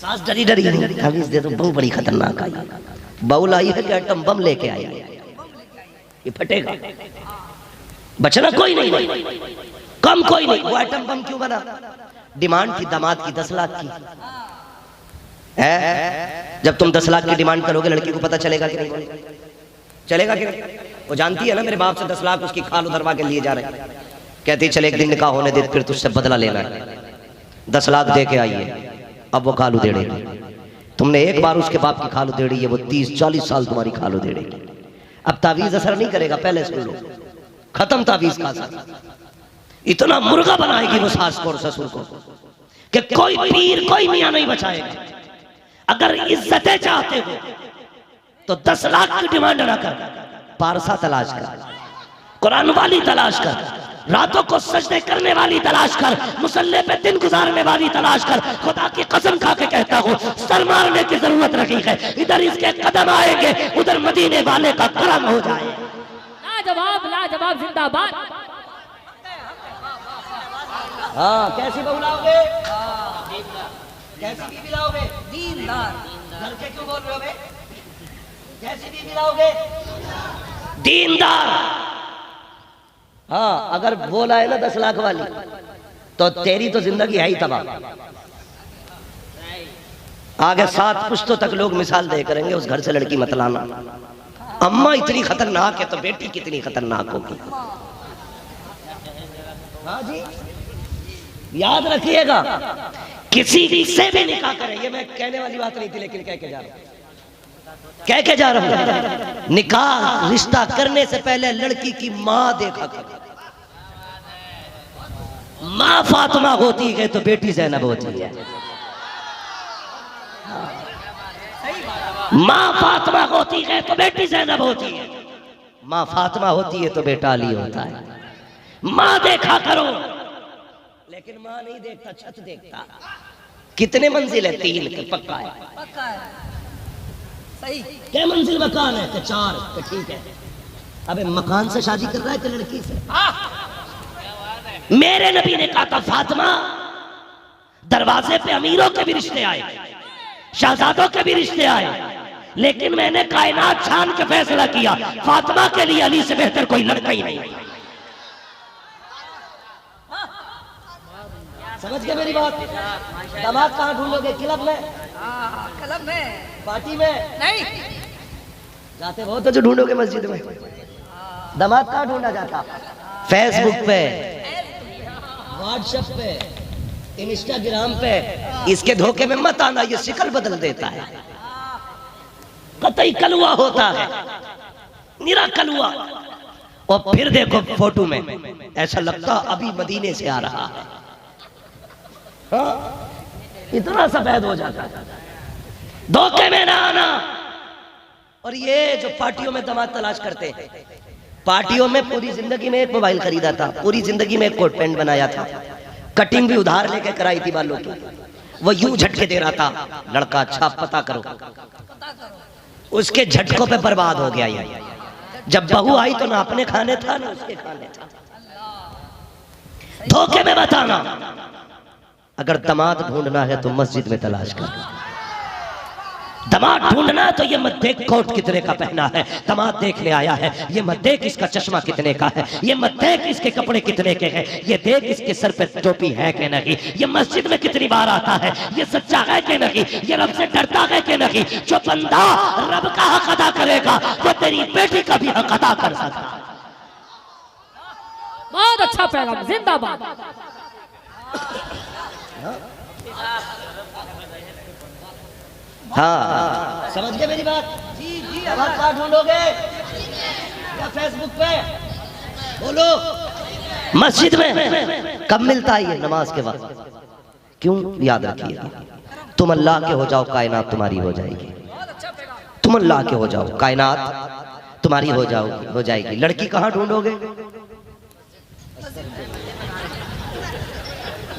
सास डरी डरी नहीं, बहुत बड़ी खतरनाक आई, बहू लाई है कि एटम बम लेके आई। ये फटेगा, बचना कोई नहीं, कम कोई नहीं। वो एटम बम क्यों बना? डिमांड थी दामाद की 10 लाख की है। जब तुम 10 लाख की डिमांड करोगे लड़की को पता चलेगा कि नहीं? चलेगा कि नहीं? वो जानती है ना मेरे बाप से 10 लाख उसकी खाल उधरवा के लिए जा रहे हैं। कहती चले एक दिन निकाह होने दे, फिर तुझसे बदला लेना है, 10 लाख दे के आइए। अब वो खाल उधेड़ेगी। तुमने एक बार उसके बाप की खाल उधेड़ी है, वो 30-40 साल तुम्हारी खाल उधेड़ेगी। अब तावीज असर नहीं करेगा, पहले सुन लो, खत्म तावीज का असर। इतना मुर्गा बनाएगी वो सास को और ससुर को कि कोई पीर कोई मियां नहीं बचाएगा। अगर इज्जतें चाहते हो तो 10 लाख की डिमांड ना कर, पारसा तलाश कर, कुरान वाली तलाश कर, रातों को सजदे करने वाली तलाश कर, मुसल्ले पे दिन गुजारने वाली तलाश कर। खुदा की कसम खा के कहता हूँ सर मारने की जरूरत नहीं है। इधर इसके कदम आएंगे, उधर मदीने वाले का करम हो जाए। लाजवाब जिंदाबाद। हाँ, कैसी बहू लाओगे? कैसी बीवी लाओगे? दीनदार। घर के क्यों बोल रहे हो बे? कैसी बीवी लाओगे? दीनदार। हाँ, अगर वो लाए ना 10 लाख वाली तो तेरी तो जिंदगी है ही तबाह। आगे 7 पुश्तों तक लोग मिसाल दे करेंगे उस घर से लड़की मत लाना। अम्मा इतनी खतरनाक है तो बेटी कितनी खतरनाक होगी। हाँ जी, याद रखिएगा, किसी से भी निकाह करें। ये मैं कहने वाली बात नहीं थी लेकिन कह के जा रहा हूं, कह के जा रहा हूं। निकाह रिश्ता करने से पहले लड़की की माँ देखा कर। माँ फातिमा होती है तो बेटी ज़ैनब होती है। माँ फातिमा होती है तो बेटी ज़ैनब होती है। माँ फातिमा होती है तो बेटा अली होता है। माँ देखा करो, लेकिन माँ नहीं देखता, छत देखता। कितने मंजिल है? 3 पक्का है। पक्का है, सही। क्या मंजिल मकान है? तो 4। तो ठीक है। अबे मकान से शादी कर रहा है कि लड़की से? मेरे नबी ने कहा था फातिमा, दरवाजे पे अमीरों के भी रिश्ते आए, शहजादों के भी रिश्ते आए, लेकिन मैंने कायनात छान के फैसला किया फातिमा के लिए अली से बेहतर कोई लड़का ही नहीं। समझ गए मेरी बात? दामाद कहाँ ढूंढोगे? क्लब में? क्लब में? पार्टी में? नहीं जाते बहुत तो जो ढूंढोगे मस्जिद में। दामाद कहाँ ढूंढा जाता? फेसबुक पे, व्हाट्सएप पे, इंस्टाग्राम पे। इसके धोखे में मत आना, ये शिकल बदल देता है। कतई कलुआ होता है, निरा कलुआ। और फिर देखो फोटो में ऐसा लगता अभी मदीने से आ रहा है। हाँ? इतना सफेद हो जाता है। धोखे में ना आना। और ये जो पार्टियों में दामाद तलाश करते हैं, पार्टियों में पूरी जिंदगी में एक मोबाइल खरीदा था, पूरी जिंदगी में एक कोट पैंट बनाया था, कटिंग भी उधार लेके कराई थी बालों की, वो यूं झटके दे रहा था। लड़का अच्छा पता करो, उसके झटकों पे बर्बाद हो गया ये। जब बहू आई तो ना अपने खाने था ना उसके खाने था। धोखे में बताना। अगर दामाद ढूंढना है तो मस्जिद में तलाश कर। दामाद ढूंढना है तो ये मत देख कोट कितने का पहना है, दामाद देखने आया है, ये मत देख इसका चश्मा कितने का है, ये मत देख इसके कपड़े कितने के हैं, ये देख इसके सर पे टोपी है कि नहीं, ये मस्जिद में कितनी बार आता है, ये सच्चा है कि नहीं, ये रब से डरता है कि नहीं। जो बंदा रब का हक अदा करेगा वो तेरी बेटी का भी हक अदा कर सकता है। बहुत अच्छा पैगाम, जिंदाबाद। हाँ, समझ गए मेरी बात? जी जी। दामाद कहाँ ढूंढोगे? या फेसबुक पे? बोलो। मस्जिद में। कब मिलता है ये? नमाज के वक्त। क्यों? याद रखिएगा, तुम अल्लाह के हो जाओ कायनात तुम्हारी हो जाएगी। तुम अल्लाह के हो जाओ कायनात तुम्हारी हो जाएगी। लड़की कहाँ ढूंढोगे?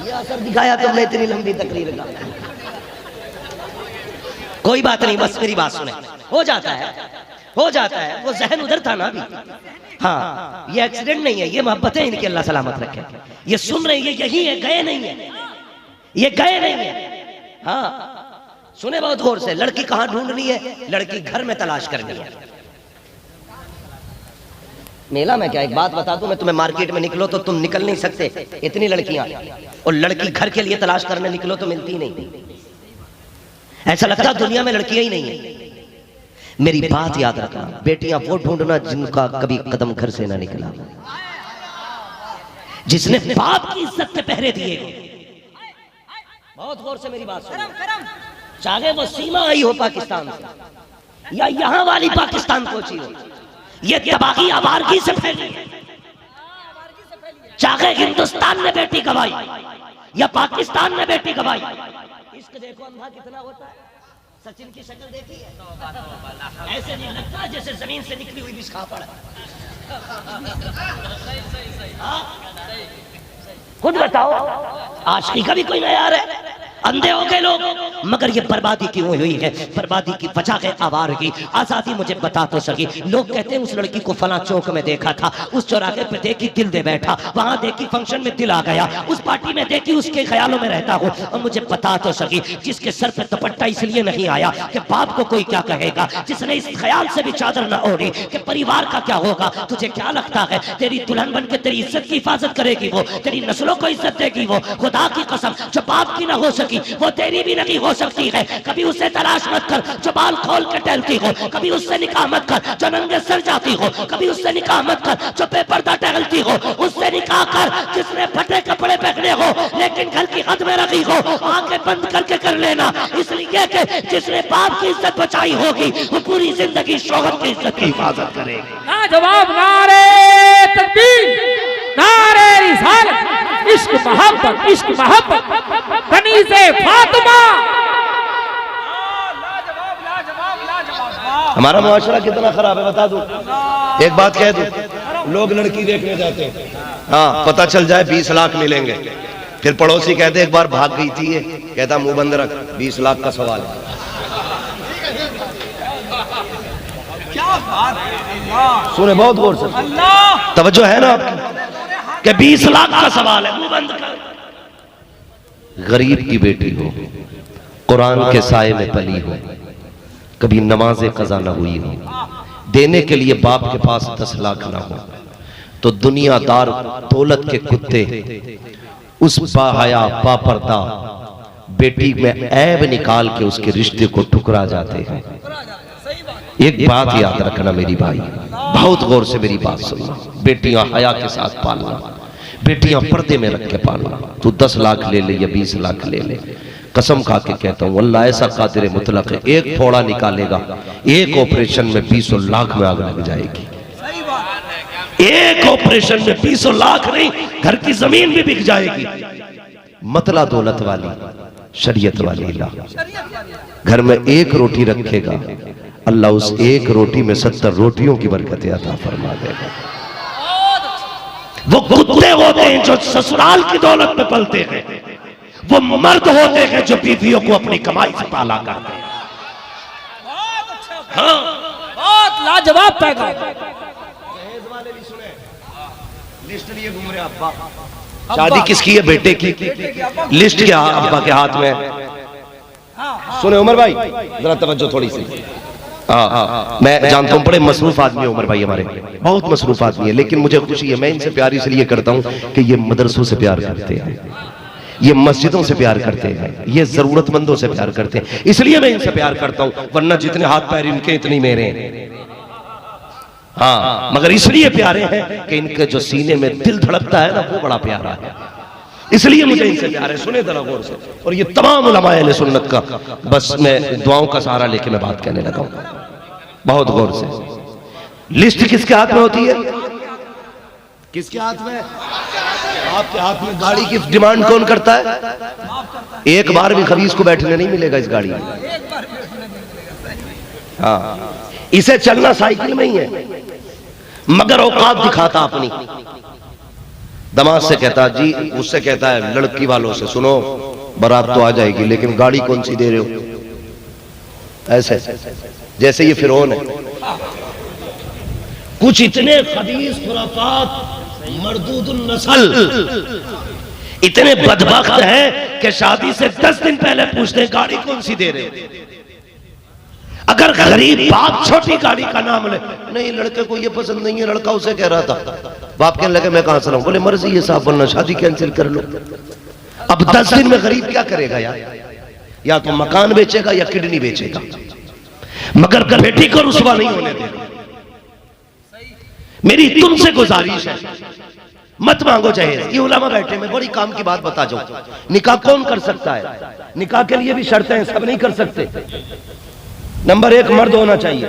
ये असर दिखाया तुमने इतनी लंबी तकरीर का। कोई बात नहीं, बस मेरी बात सुने। हो जाता है। वो जहन उधर था ना अभी। हाँ, ये एक्सीडेंट नहीं है, ये मोहब्बत है इनकी, अल्लाह सलामत रखे। ये सुन रहे हैं, यही है, गए नहीं है, ये गए नहीं है। हाँ, सुने बहुत गौर से। लड़की कहाँ ढूंढनी है? लड़की घर में तलाश करनी है। मेला में क्या, एक बात बता दूं मैं तुम्हें, मार्केट में निकलो तो तुम निकल नहीं सकते, इतनी लड़कियां, और लड़की घर के लिए तलाश करने निकलो तो मिलती नहीं। ऐसा लगता दुनिया में लड़कियां ही नहीं है। मेरी बात याद रखना, बेटियां वो ढूंढना जिनका कभी कदम घर से ना निकला, जिसने बाप की इज्जत पे पहरे दिए। बहुत गौर से मेरी बात सुनो, चाहे वो सीमा आई हो पाकिस्तान से या यहां वाली पाकिस्तान पहुंची हो, ये तबाही आवारगी से फैली है। चाहे हिंदुस्तान में बेटी गवाई या पाकिस्तान में बेटी गवाई, इश्क देखो अंधा कितना होता है। सचिन की शक्ल देखी है, ऐसे नहीं लगता जैसे जमीन से निकली हुई बिस्खापड़ है। खुद बताओ, आशिकी का भी कोई नयार है? अंधे हो गए लोग। मगर ये बर्बादी क्यों हुई है? बर्बादी की वजह है आवारगी। आजादी मुझे बता तो सकी। लोग कहते हैं उस लड़की को फला चौक में देखा था, उस चौराहे पे देखी दिल दे बैठा, वहां देखी फंक्शन में दिल आ गया, उस पार्टी में देखी उसके ख्यालों में रहता हूँ। और मुझे बता तो सकी, जिसके सर पे दुपट्टा इसलिए नहीं आया कि बाप को कोई क्या कहेगा, जिसने इस ख्याल से भी चादर न ओढ़ी कि परिवार का क्या होगा, तुझे क्या लगता है तेरी दुल्हन बन के तेरी इज्जत की हिफाजत करेगी वो, तेरी नस्लों को इज्जत देगी वो? खुदा की कसम, जो बाप की ना हो सकी वो तेरी भी नहीं हो सकती है। कभी उसे तलाश मत कर जो बाल खोल के टहलती हो, कभी उससे निकाह मत कर जो नंगे सर जाती हो, कभी उससे निकाह मत कर जो बेपर्दा टहलती हो, उससे निकाह कर जिसने फटे कपड़े पहने हो लेकिन घर की हद में रखी हो। आंखें बंद करके कर लेना, इसलिए कि जिसने बाप की इज्जत बचाई होगी वो पूरी जिंदगी शौहर की इज्जत की हिफाजत करेगी। लाजवाब नारे तकबीर, नारे रिसालत, इश्क मोहब्बत, इश्क मोहब्बत, कनीज़े फातिमा। हमारा मुआशरा कितना खराब है बता दूं, एक बात कह दूं, लोग लड़की देखने जाते हैं, हाँ पता चल जाए 20 लाख मिलेंगे, फिर पड़ोसी कहते एक बार भाग गई थी ये, कहता मुंह बंद रख, 20 लाख का सवाल है। सुने बहुत गौर से, तवज्जो है ना आपकी, कि 20 लाख का सवाल है, मुंह बंद कर। गरीब की बेटी हो, कुरान के साए में पली हो, कभी नमाज़े कज़ा न हुई हो, देने के लिए बाप के पास 10 लाख ना हो, तो दुनियादार दौलत के कुत्ते उस बाहया बापर्दा बेटी में ऐब निकाल के उसके रिश्ते को ठुकरा जाते हैं। एक बात याद रखना मेरी भाई, बहुत गौर से मेरी बात सुनना, बेटियां हया के साथ पालना, बेटियां पर्दे में रख के पालना। तू 10 लाख ले ले या 20 लाख ले ले, कसम खा के कहता हूँ अल्लाह ऐसा कादिर मुतलक है, एक फोड़ा निकालेगा, एक ऑपरेशन में 20 लाख में आग लग जाएगी। एक ऑपरेशन में 20 लाख नहीं, घर की जमीन भी बिक जाएगी। मतला दौलत वाली, शरीयत वाली ला, घर में एक रोटी रखेगा, अल्लाह उस एक रोटी में 70 रोटियों की बरकत अता फरमा देगा। वो कुत्ते होते हैं जो ससुराल की दौलत में पलते हैं, वो मर्द होते हैं जो बीवियों को अपनी कमाई से पाला करते हैं। हाँ, बहुत लाजवाब पैगाम। लिस्ट लिए घूम रहे अब्बा, शादी किसकी है? बेटे की। लिस्ट क्या अब्बा के हाथ में? सुने उमर भाई जरा तवज्जो थोड़ी सी। मैं जानता हूँ बड़े मसरूफ आदमी है उमर भाई, हमारे बहुत मसरूफ आदमी है, लेकिन मुझे खुशी है, मैं इनसे प्यार इसलिए करता हूँ कि ये मदरसों से प्यार करते हैं, ये मस्जिदों से प्यार करते हैं, ये जरूरतमंदों से प्यार करते हैं, इसलिए मैं इनसे प्यार करता हूँ, वरना जितने हाथ पैर इनके इतनी मेरे हैं। हाँ, मगर इसलिए प्यारे हैं कि इनके जो सीने में दिल धड़कता है ना, वो बड़ा प्यारा है, इसलिए मुझे इनसे प्यार है। सुने जरा गौर से, और ये तमाम उलमाए अहले सुन्नत का, बस मैं दुआओं का सहारा लेके मैं बात कहने लगा हूं, बहुत गौर से। लिस्ट किसके हाथ में होती है? किसके हाथ में? आपके हाथ में। गाड़ी की डिमांड कौन करता है? एक बार भी खबीज को बैठने नहीं मिलेगा इस गाड़ी में। हाँ, इसे चलना साइकिल में ही है, मगर औकात दिखाता अपनी। दमाद से कहता जी, उससे कहता है लड़की वालों से, सुनो बारात तो आ जाएगी लेकिन गाड़ी कौन सी दे रहे हो? ऐसे जैसे ये फिरौन है। कुछ इतने खबीस खुराफात मरदूदुन नस्ल, इतने बदबख्त हैं कि शादी से 10 दिन पहले पूछते हैं गाड़ी कौन सी दे रहे हो। अगर गरीब बाप छोटी गाड़ी का नाम ले, नहीं लड़के को ये पसंद नहीं है, लड़का उसे कह रहा था, बाप कहने लगे मैं कहां से लाऊं, बोले मर्जी है साहब वरना शादी कैंसिल कर लो। अब 10 दिन में गरीब क्या करेगा यार, या तो मकान बेचेगा या किडनी बेचेगा, मगर बेटी को रुसवा नहीं होने देगा। मेरी तुमसे गुजारिश है, मत मांगो जहेज। ये उलमा बैठे, मैं बड़ी काम की बात बता जाऊं, निकाह कौन कर सकता है, निकाह के लिए भी शर्तें हैं, सब नहीं कर सकते। नंबर 1 मर्द होना चाहिए,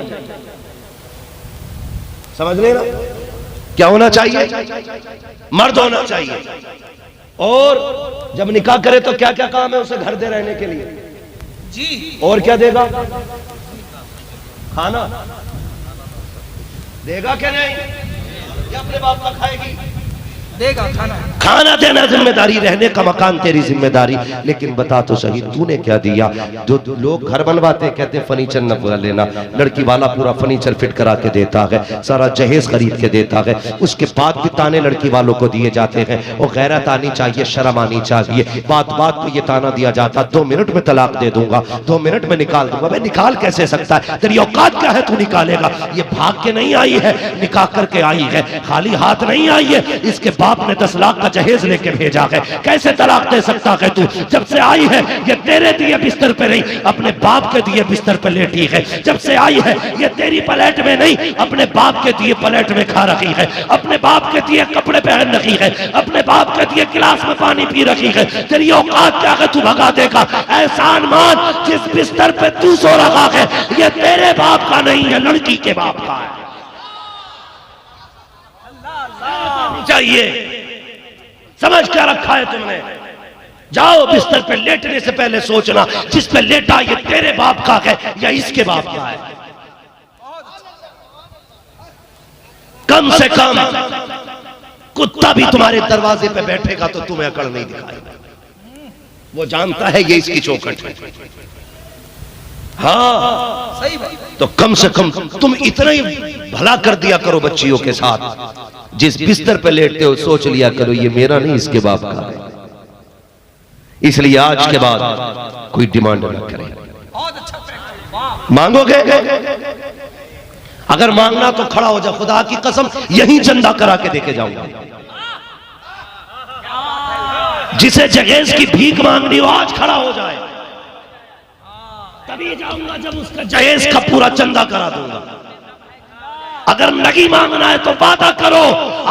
समझ लेना क्या होना चाहिए, मर्द होना चाहिए। और जब निकाह करे तो क्या क्या काम है उसे घर दे रहने के लिए जी, और क्या देगा, खाना देगा क्या नहीं, या अपने बाप का खाएगी, देगा खाना, खाना देना जिम्मेदारी, रहने का मकान तेरी जिम्मेदारी। लेकिन बता तो सही तूने क्या दिया। जो लोग घर बनवाते कहते फर्नीचर न पूरा लेना, लड़की वाला पूरा फर्नीचर फिट करा के देता है, सारा जहेज खरीद के देता है, उसके बाद भी ताने लड़की वालों को दिए जाते हैं। और गैरत आनी चाहिए, शर्म आनी चाहिए। बात बात पे ये ताना दिया जाता 2 मिनट में तलाक दे दूंगा, 2 मिनट में निकाल दूंगा। भाई निकाल कैसे सकता है, तेरी औकात क्या है तू निकालेगा। ये भाग के नहीं आई है, निकाह करके आई है, खाली हाथ नहीं आई है। इसके बाप ने 10 लाख का जहेज लेके भेजा है, कैसे तलाक दे सकता है तू। जब से आई है ये तेरे दिए बिस्तर पे नहीं, अपने बाप के दिए बिस्तर पे लेटी है। जब से आई है ये तेरी प्लेट में नहीं, अपने बाप के दिए प्लेट में खा रखी है, अपने बाप के दिए कपड़े पहन रखी है, अपने बाप के दिए गिलास में पानी पी रखी है। तेरी औकात क्या है, तू भगा देगा। एहसान मान, जिस बिस्तर पे तू सो रहा है ये तेरे बाप का नहीं है, लड़की के बाप का है। चाहिए समझ क्या रखा है तुमने। जाओ बिस्तर पे लेटने से पहले सोचना जिस पे लेटा ये तेरे बाप का है या इसके बाप का है। कम से कम कुत्ता भी तुम्हारे दरवाजे पे बैठेगा तो तुम्हें अकड़ नहीं दिखाएगा, वो जानता है ये इसकी चौखट है। हाँ सही बात। तो कम से कम तुम इतना ही भला कर दिया करो बच्चियों के साथ, जिस बिस्तर पे लेटते हो सोच लिया करो ये मेरा नहीं इसके बाप का है। इसलिए आज के बाद कोई डिमांड न करे। मांगोगे अगर मांगना तो खड़ा हो जा, खुदा की कसम यही चंदा करा के देके जाऊंगा। जिसे जहेज की भीख मांगनी हो आज खड़ा हो जाए, तभी जाऊंगा जब उसका जहेज का पूरा चंदा करा दूंगा। अगर नहीं मांगना है तो वादा करो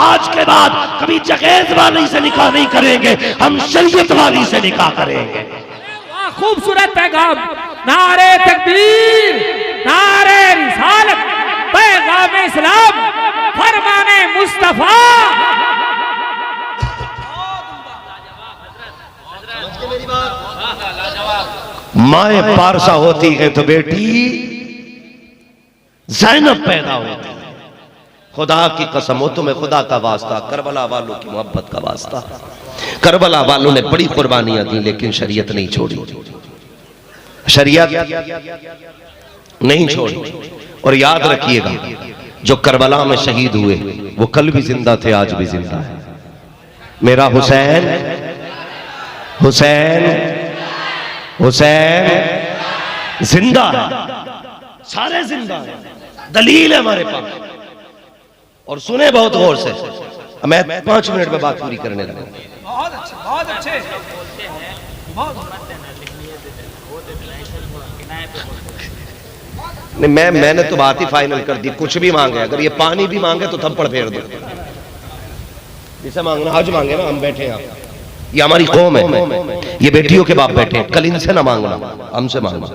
आज के बाद कभी जहेज वाली से निकाह नहीं करेंगे, हम शरीयत वाली से निकाह करेंगे। खूबसूरत पैगाम, नारे तकबीर, नारे रिसालत, पैगाम इस्लाम, फरमाने मुस्तफा। माए पारसा होती है तो बेटी ज़ैनब पैदा होती है। खुदा की कसम हो, तुम्हें खुदा का वास्ता, करबला वालों की मोहब्बत का वास्ता। करबला वालों ने बड़ी कुर्बानियां दी लेकिन शरीयत नहीं छोड़ी, शरीयत नहीं छोड़ी। और याद रखिएगा जो करबला में शहीद हुए वो कल भी जिंदा थे, आज भी जिंदा है। मेरा हुसैन हुसैन हुसैन जिंदा है, सारे जिंदा है, दलील है हमारे पास। और सुने बहुत गौर से, मैं 5 मिनट में बात पूरी करने लगा। बहुत अच्छे, बहुत अच्छे। नहीं मैंने तो बात ही फाइनल कर दी। कुछ भी मांगे, अगर ये पानी भी मांगे तो थप्पड़ फेर दो। जिसे मांगना हज मांगे ना, हम बैठे हैं, ये हमारी कौम है, ये बेटियों के बाप बैठे हैं। कल इनसे ना मांगना, हमसे मांगना।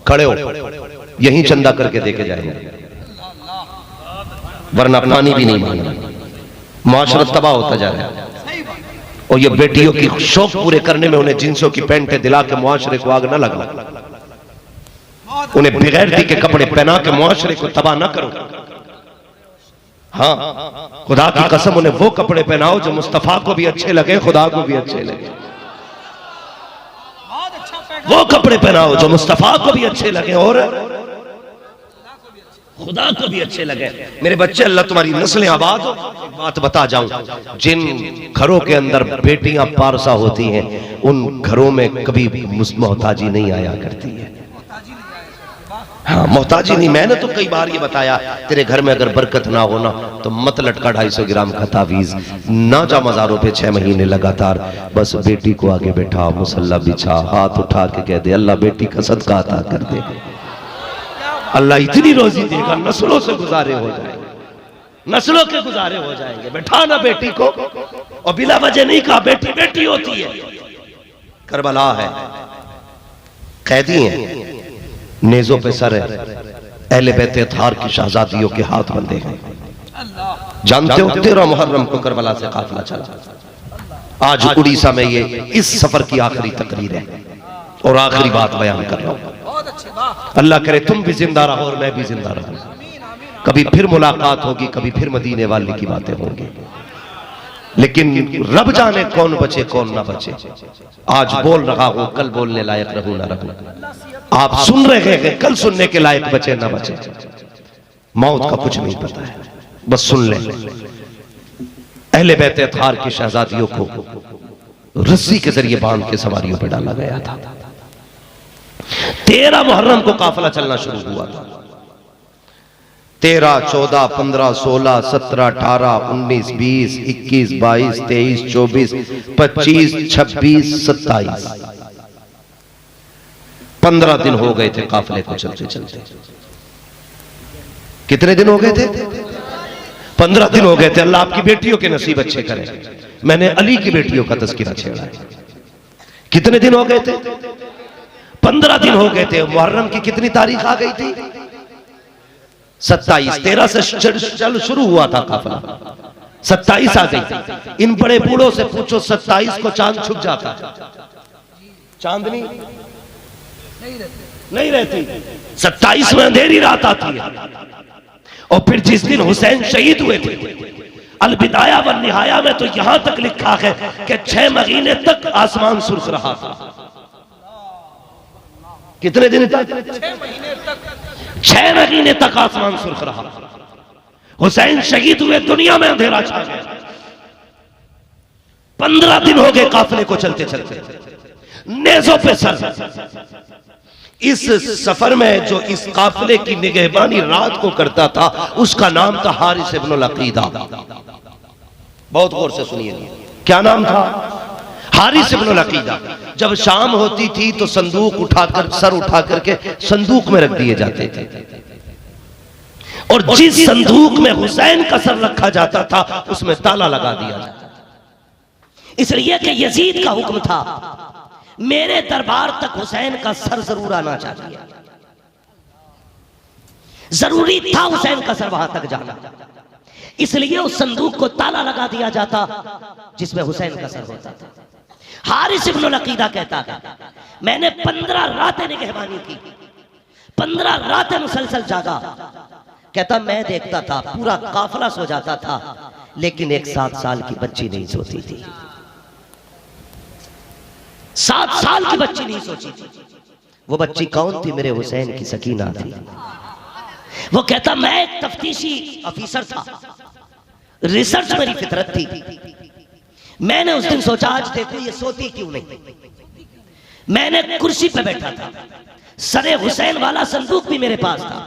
खड़े हो, यही चंदा करके देके जाएंगे, वरना पानी भी नहीं मांगना। मुआशरा तबाह होता जा रहा है। और ये बेटियों की शौक पूरे करने में उन्हें जिन्सों की पैंटें दिला के मुआशरे को आग न लगा, उन्हें बेगैरती के कपड़े पहना के मुआशरे को तबाह न करो। हाँ खुदा की कसम उन्हें वो कपड़े पहनाओ जो मुस्तफा को भी अच्छे लगे, खुदा को भी अच्छे लगे। वो कपड़े पहनाओ जो मुस्तफा को भी अच्छे लगे और खुदा को भी अच्छे लगे। मेरे बच्चे, अल्लाह तुम्हारी नस्लें आबाद हो। एक बात बता जाऊं, जिन घरों के अंदर बेटियां पारसा होती हैं उन घरों में कभी मोहताजी नहीं आया करती है। हाँ मोहताजी नहीं। मैंने तो कई बार ये बताया, तेरे घर में अगर बरकत ना हो ना तो मत लटका 250 ग्राम का तावीज, ना जा मज़ारों पे 6 महीने लगातार। बस बेटी को आगे बैठा, मुसल्ला बिछा, हाथ उठा के कह दे अल्लाह बेटी का सदका अता कर दे, अल्लाह इतनी रोजी देगा नस्लों से गुजारे हो जाएंगे, नस्लों के गुजारे हो जाएंगे। बैठा ना बेटी को, और बिला वजह नहीं कहा बेटी बेटी होती है। करबला है, कैदी हैं, नेजों पे सर है, अहले बैत अतहार की शहजादियों के हाथ बंधे हैं। जानते हो 13 मुहर्रम को करबला से काफिला चला। आज उड़ीसा में ये इस सफर की आखिरी तकरीर है और आखिरी बात बयान कर रहा हूं। अल्लाह करे तुम भी जिंदा रहो और मैं भी जिंदा रहूं, कभी फिर मुलाकात होगी, कभी फिर मदीने वाले की बातें होंगी। लेकिन रब जाने कौन बचे कौन ना बचे। आज बोल रहा हूं, कल बोलने लायक रहूं ना रहूं। आप सुन रहे हैं, कल सुनने के लायक बचे ना बचे। मौत का कुछ नहीं पता है, बस सुन ले। अहले बैत अतहार की शहजादियों को रस्सी के जरिए बांध के सवारियों पर डाला गया था। 13 मुहर्रम को काफिला चलना शुरू हुआ था। 13, 14, 15, 16, 17, 18, 19, 20, 21, 22, 23, 24, 25, 26, 27, 15 दिन हो गए थे काफिले को चलते चलते। कितने दिन हो गए थे? 15 दिन हो गए थे। अल्लाह आपकी बेटियों के नसीब अच्छे करे। मैंने अली की बेटियों का तज़किरा छेड़ा है। कितने दिन हो गए थे? 15 दिन हो गए थे। मुहर्रम की कितनी तारीख आ गई थी? 27। 13 से चल शुरू हुआ था काफिला, 27 आ गई। इन बड़े बूढ़ों से पूछो 27 को चांद छुप जाता, चांदनी नहीं रहती। 27 में अंधेरी रात आती है। और फिर जिस दिन हुसैन शहीद हुए थे, अल बिदाया व निहाया में तो यहां तक लिखा है कि 6 महीने तक आसमान सुर्ख रहा था। कितने दिन तक? 6 महीने तक आसमान सुर्ख रहा। हुसैन शहीद हुए, दुनिया में अंधेरा छा गया। 15 दिन हो गए काफिले को चलते चलते, नेज़ों पे सर। इस सफर में जो इस काफिले की निगहबानी रात को करता था उसका नाम था हारिस इब्न अल-अकीदा। बहुत गौर से सुनिए, क्या नाम था? हारिस इब्न अल-अकीदा। जब शाम होती थी तो संदूक उठाकर, सर उठा करके संदूक में रख दिए जाते थे, और जिस संदूक में हुसैन का सर रखा जाता था उसमें ताला लगा दिया जाता। इसलिए कि यजीद का हुक्म था मेरे दरबार तक हुसैन का सर जरूर आना चाहिए। जरूरी था हुसैन का सर वहां तक जाना, इसलिए उस संदूक को ताला लगा दिया जाता जिसमें हुसैन का सर होता था। हारिस इब्न अल-अकीदा कहता है मैंने 15 रातें निगहबानी की, 15 रातें मुसलसल जागा। कहता मैं देखता था पूरा काफिला सो जाता था, लेकिन एक 7 साल की बच्ची नहीं सोती थी। 7 साल की बच्ची नहीं सोची थी। वो बच्ची कौन थी? मेरे हुसैन की सकीना थी। वो कहता मैं एक तफ्तीशी अफीसर था, रिसर्च मेरी फितरत थी। मैंने उस दिन सोचा आज देखो ये सोती क्यों नहीं। मैंने कुर्सी पे बैठा था, सरे हुसैन वाला संदूक भी मेरे पास था,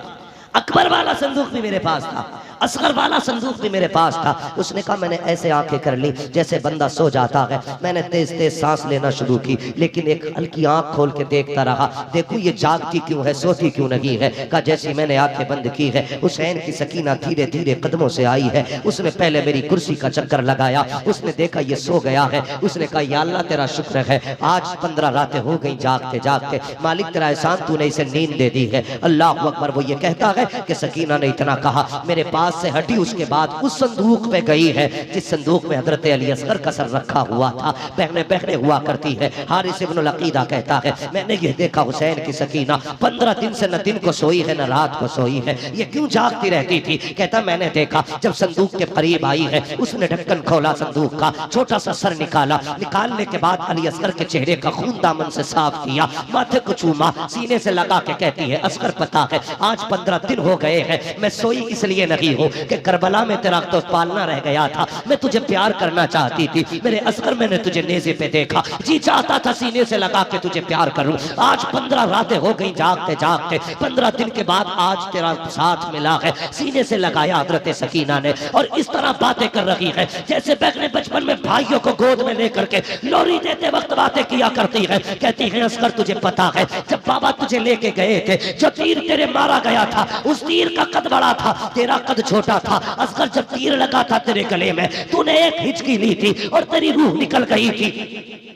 अकबर वाला संदूक भी मेरे पास था, असगर वाला संदूक भी मेरे पास था। उसने कहा मैंने ऐसे आंखें कर ली जैसे बंदा सो जाता है। मैंने तेज तेज सांस लेना शुरू की, लेकिन एक हल्की आंख खोल के देखता रहा, देखूं ये जागती क्यों है, सोती क्यों नहीं है। कहा जैसी मैंने आंखें बंद की है हुसैन की सकीना धीरे धीरे कदमों से आई है। उसने पहले मेरी कुर्सी का चक्कर लगाया, उसने देखा ये सो गया है। उसने कहा या अल्लाह तेरा शुक्र है आज 15 रातें हो गई जागते जागते, मालिक तेरा एहसान तूने इसे नींद दे दी है। अल्लाह अकबर। वो ये कहता है कि सकीना ने इतना कहा, मेरे पास से हटी, उसके बाद उस संदूक पे गई है जिस संदूक में हजरत अली असगर का सर रखा हुआ था। बहने बहने हुआ करती है। हारिस इब्न अल-अकीदा कहता है मैंने ये देखा हुसैन की सकीना 15 दिन से न दिन को सोई है न रात को सोई है, ये क्यों जागती रहती थी। कहता मैंने देखा जब संदूक के करीब आई है उसने ढक्कन खोला संदूक का, छोटा सा सर निकाला, निकालने के बाद अली असगर के चेहरे का खून दामन से साफ किया, माथे को चूमा, सीने से लगा के कहती है असगर पता है आज 15 दिन हो गए हैं मैं सोई इसलिए नहीं हूं हो कि करबला में तेरा तो पालना रह गया था, मैं तुझे प्यार करना चाहती थी, मेरे असगर मैंने तुझे नेज़े पे देखा, जी चाहता था सीने से लगा के तुझे प्यार करूं। आज 15 रातें हो गई जागते जागते, 15 दिन के बाद आज तेरा साथ मिला है, सीने से लगाया हजरत सकीना ने, और इस तरह बातें कर रही है जैसे बहनें बचपन में भाइयों को गोद में लेकर के लोरी देते वक्त बातें किया करती है। कहती है असगर तुझे पता है जब बाबा तुझे लेके गए थे, जो तीर तेरे मारा गया था उस तीर का कद बड़ा था, तेरा कद छोटा था। असगर जब तीर लगा था तेरे गले में, तूने एक हिचकी ली थी और तेरी रूह निकल गई थी।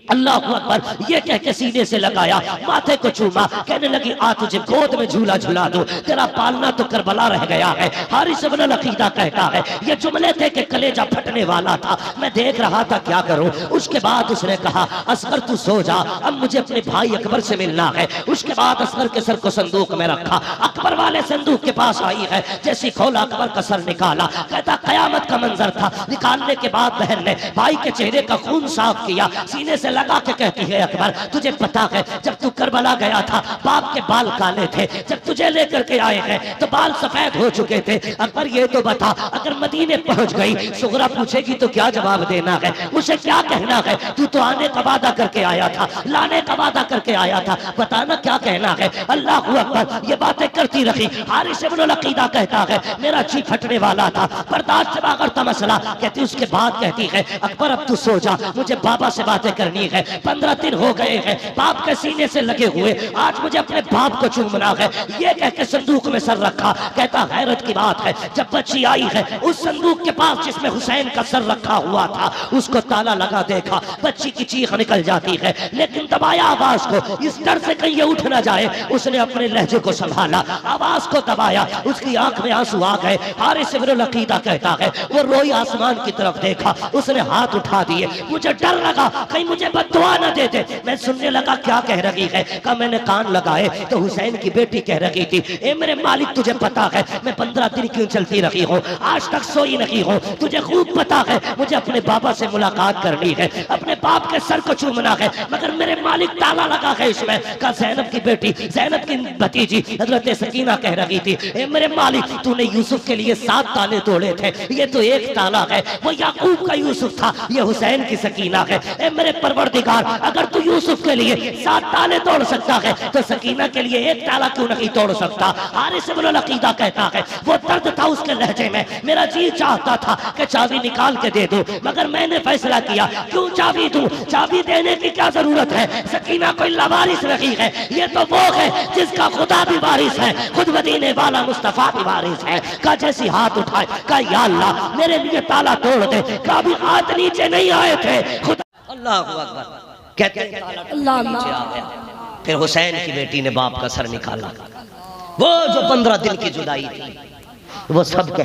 अल्लाह अकबर, ये कह के सीने से लगाया, माथे को चूमा, कहने लगी आ तुझे गोद में झूला झूला दो, तेरा पालना तो करबला रह गया है। हारिस इब्न अकीदा कहता है ये जुमले थे कि कलेजा फटने वाला था, मैं देख रहा था क्या करूं। उसके बाद उसने कहा असगर तू सो जा, अब मुझे अपने भाई अकबर से मिलना है। उसके बाद असगर के सर को संदूक में रखा, अकबर वाले संदूक के पास आई है, जैसी खोला अकबर का सर निकाला, कहता कयामत का मंजर था। निकालने के बाद बहन ने भाई के चेहरे का खून साफ किया, सीने से लगा के कहती है अकबर तुझे पता है जब तू करबला गया था बाप के बाल काले थे, जब तुझे लेकर के आए हैं तो बाल सफेद हो चुके थे। अकबर ये तो बता अगर मदीने पहुंच गई सुगरा पूछेगी तो क्या जवाब देना है, उसे क्या कहना है, तू तो आने का वादा करके आया था, लाने का वादा करके आया था, बताना क्या कहना है। अल्लाह अकबर, ये बातें करती रही। हारिस इब्न अकीदा कहता है मेरा जी फटने वाला था, बर्दाश्त से बाहर था मसला। कहती उसके बाद कहती है अकबर अब तू सो जा, मुझे बाबा से बातें करनी है। 15 दिन हो गए हैं बाप के सीने से लगे हुए, आज मुझे अपने बाप को चूमना है। ये कह के संदूक में सर रखा, कहता हैरत की बात है जब बच्ची आई है उस संदूक के पास जिसमें हुसैन का सर रखा हुआ था उसको ताला लगा देखा, बच्ची की चीख निकल जाती है, लेकिन दबाया आवाज को, इस डर से कहीं ये उठ ना जाए। उसने अपने लहजे को संभाला, आवाज को दबाया, उसकी आंख में आंसू आ गए। हारिस इब्न अकीदा कहता है वो रोई आसमान की तरफ देखा, उसने हाथ उठा दिए, मुझे डर लगा कहीं मुझे बद्दुआ न दे दे। मैं सुनने लगा क्या कह रही है, कहा मैंने कान लगाए तो हुसैन की बेटी कह रही थी ए मेरे मालिक तुझे पता है मैं 15 दिन क्यों चलती रही हूँ, आज तक सोई नहीं हूँ, तुझे खूब पता है मुझे अपने बाबा से मुलाकात करनी है, अपने बाप के सर को चूमना है, मगर मेरे मालिक ताला लगा है इसमें। कहा जैनब की बेटी, जैनब की भतीजी हजरत सकीना कह रही थी ए मेरे मालिक तूने यूसुफ के लिए 7 ताले तोड़े थे, ये तो एक ताला है, वो याकूब का यूसुफ था, ये हुसैन की सकीना है। ए मेरे परवरदिगार अगर तू यूसुफ के लिए 7 ताले तोड़ सकता है तो सकीना के लिए एक ताला क्यों नहीं तोड़ सकता। हारिस इब्न अकीदा कहता है वो दर्द था उसके लहजे में, मेरा जी चाहता था कि चाबी निकाल के दे दूं, मगर मैंने फैसला किया क्यों चाबी दूं, चाबी देने की क्या जरूरत है, सकीना कोई लवारिस नहीं है, ये तो वो है जिसका खुदा भी वारिस है, खुद मदीने वाला मुस्तफा भी वारिस है। का जैसी हाथ उठाए, का या अल्लाह मेरे लिए ताला तोड़ दे, कभी हाथ नीचे नहीं आए थे खुदा। अल्लाह अकबर, कहते हैं ताला नीचे आ गया। फिर हुसैन की बेटी ने बाप का सर निकाला, वो जो 15 दिन की जुदाई थी वो सब कह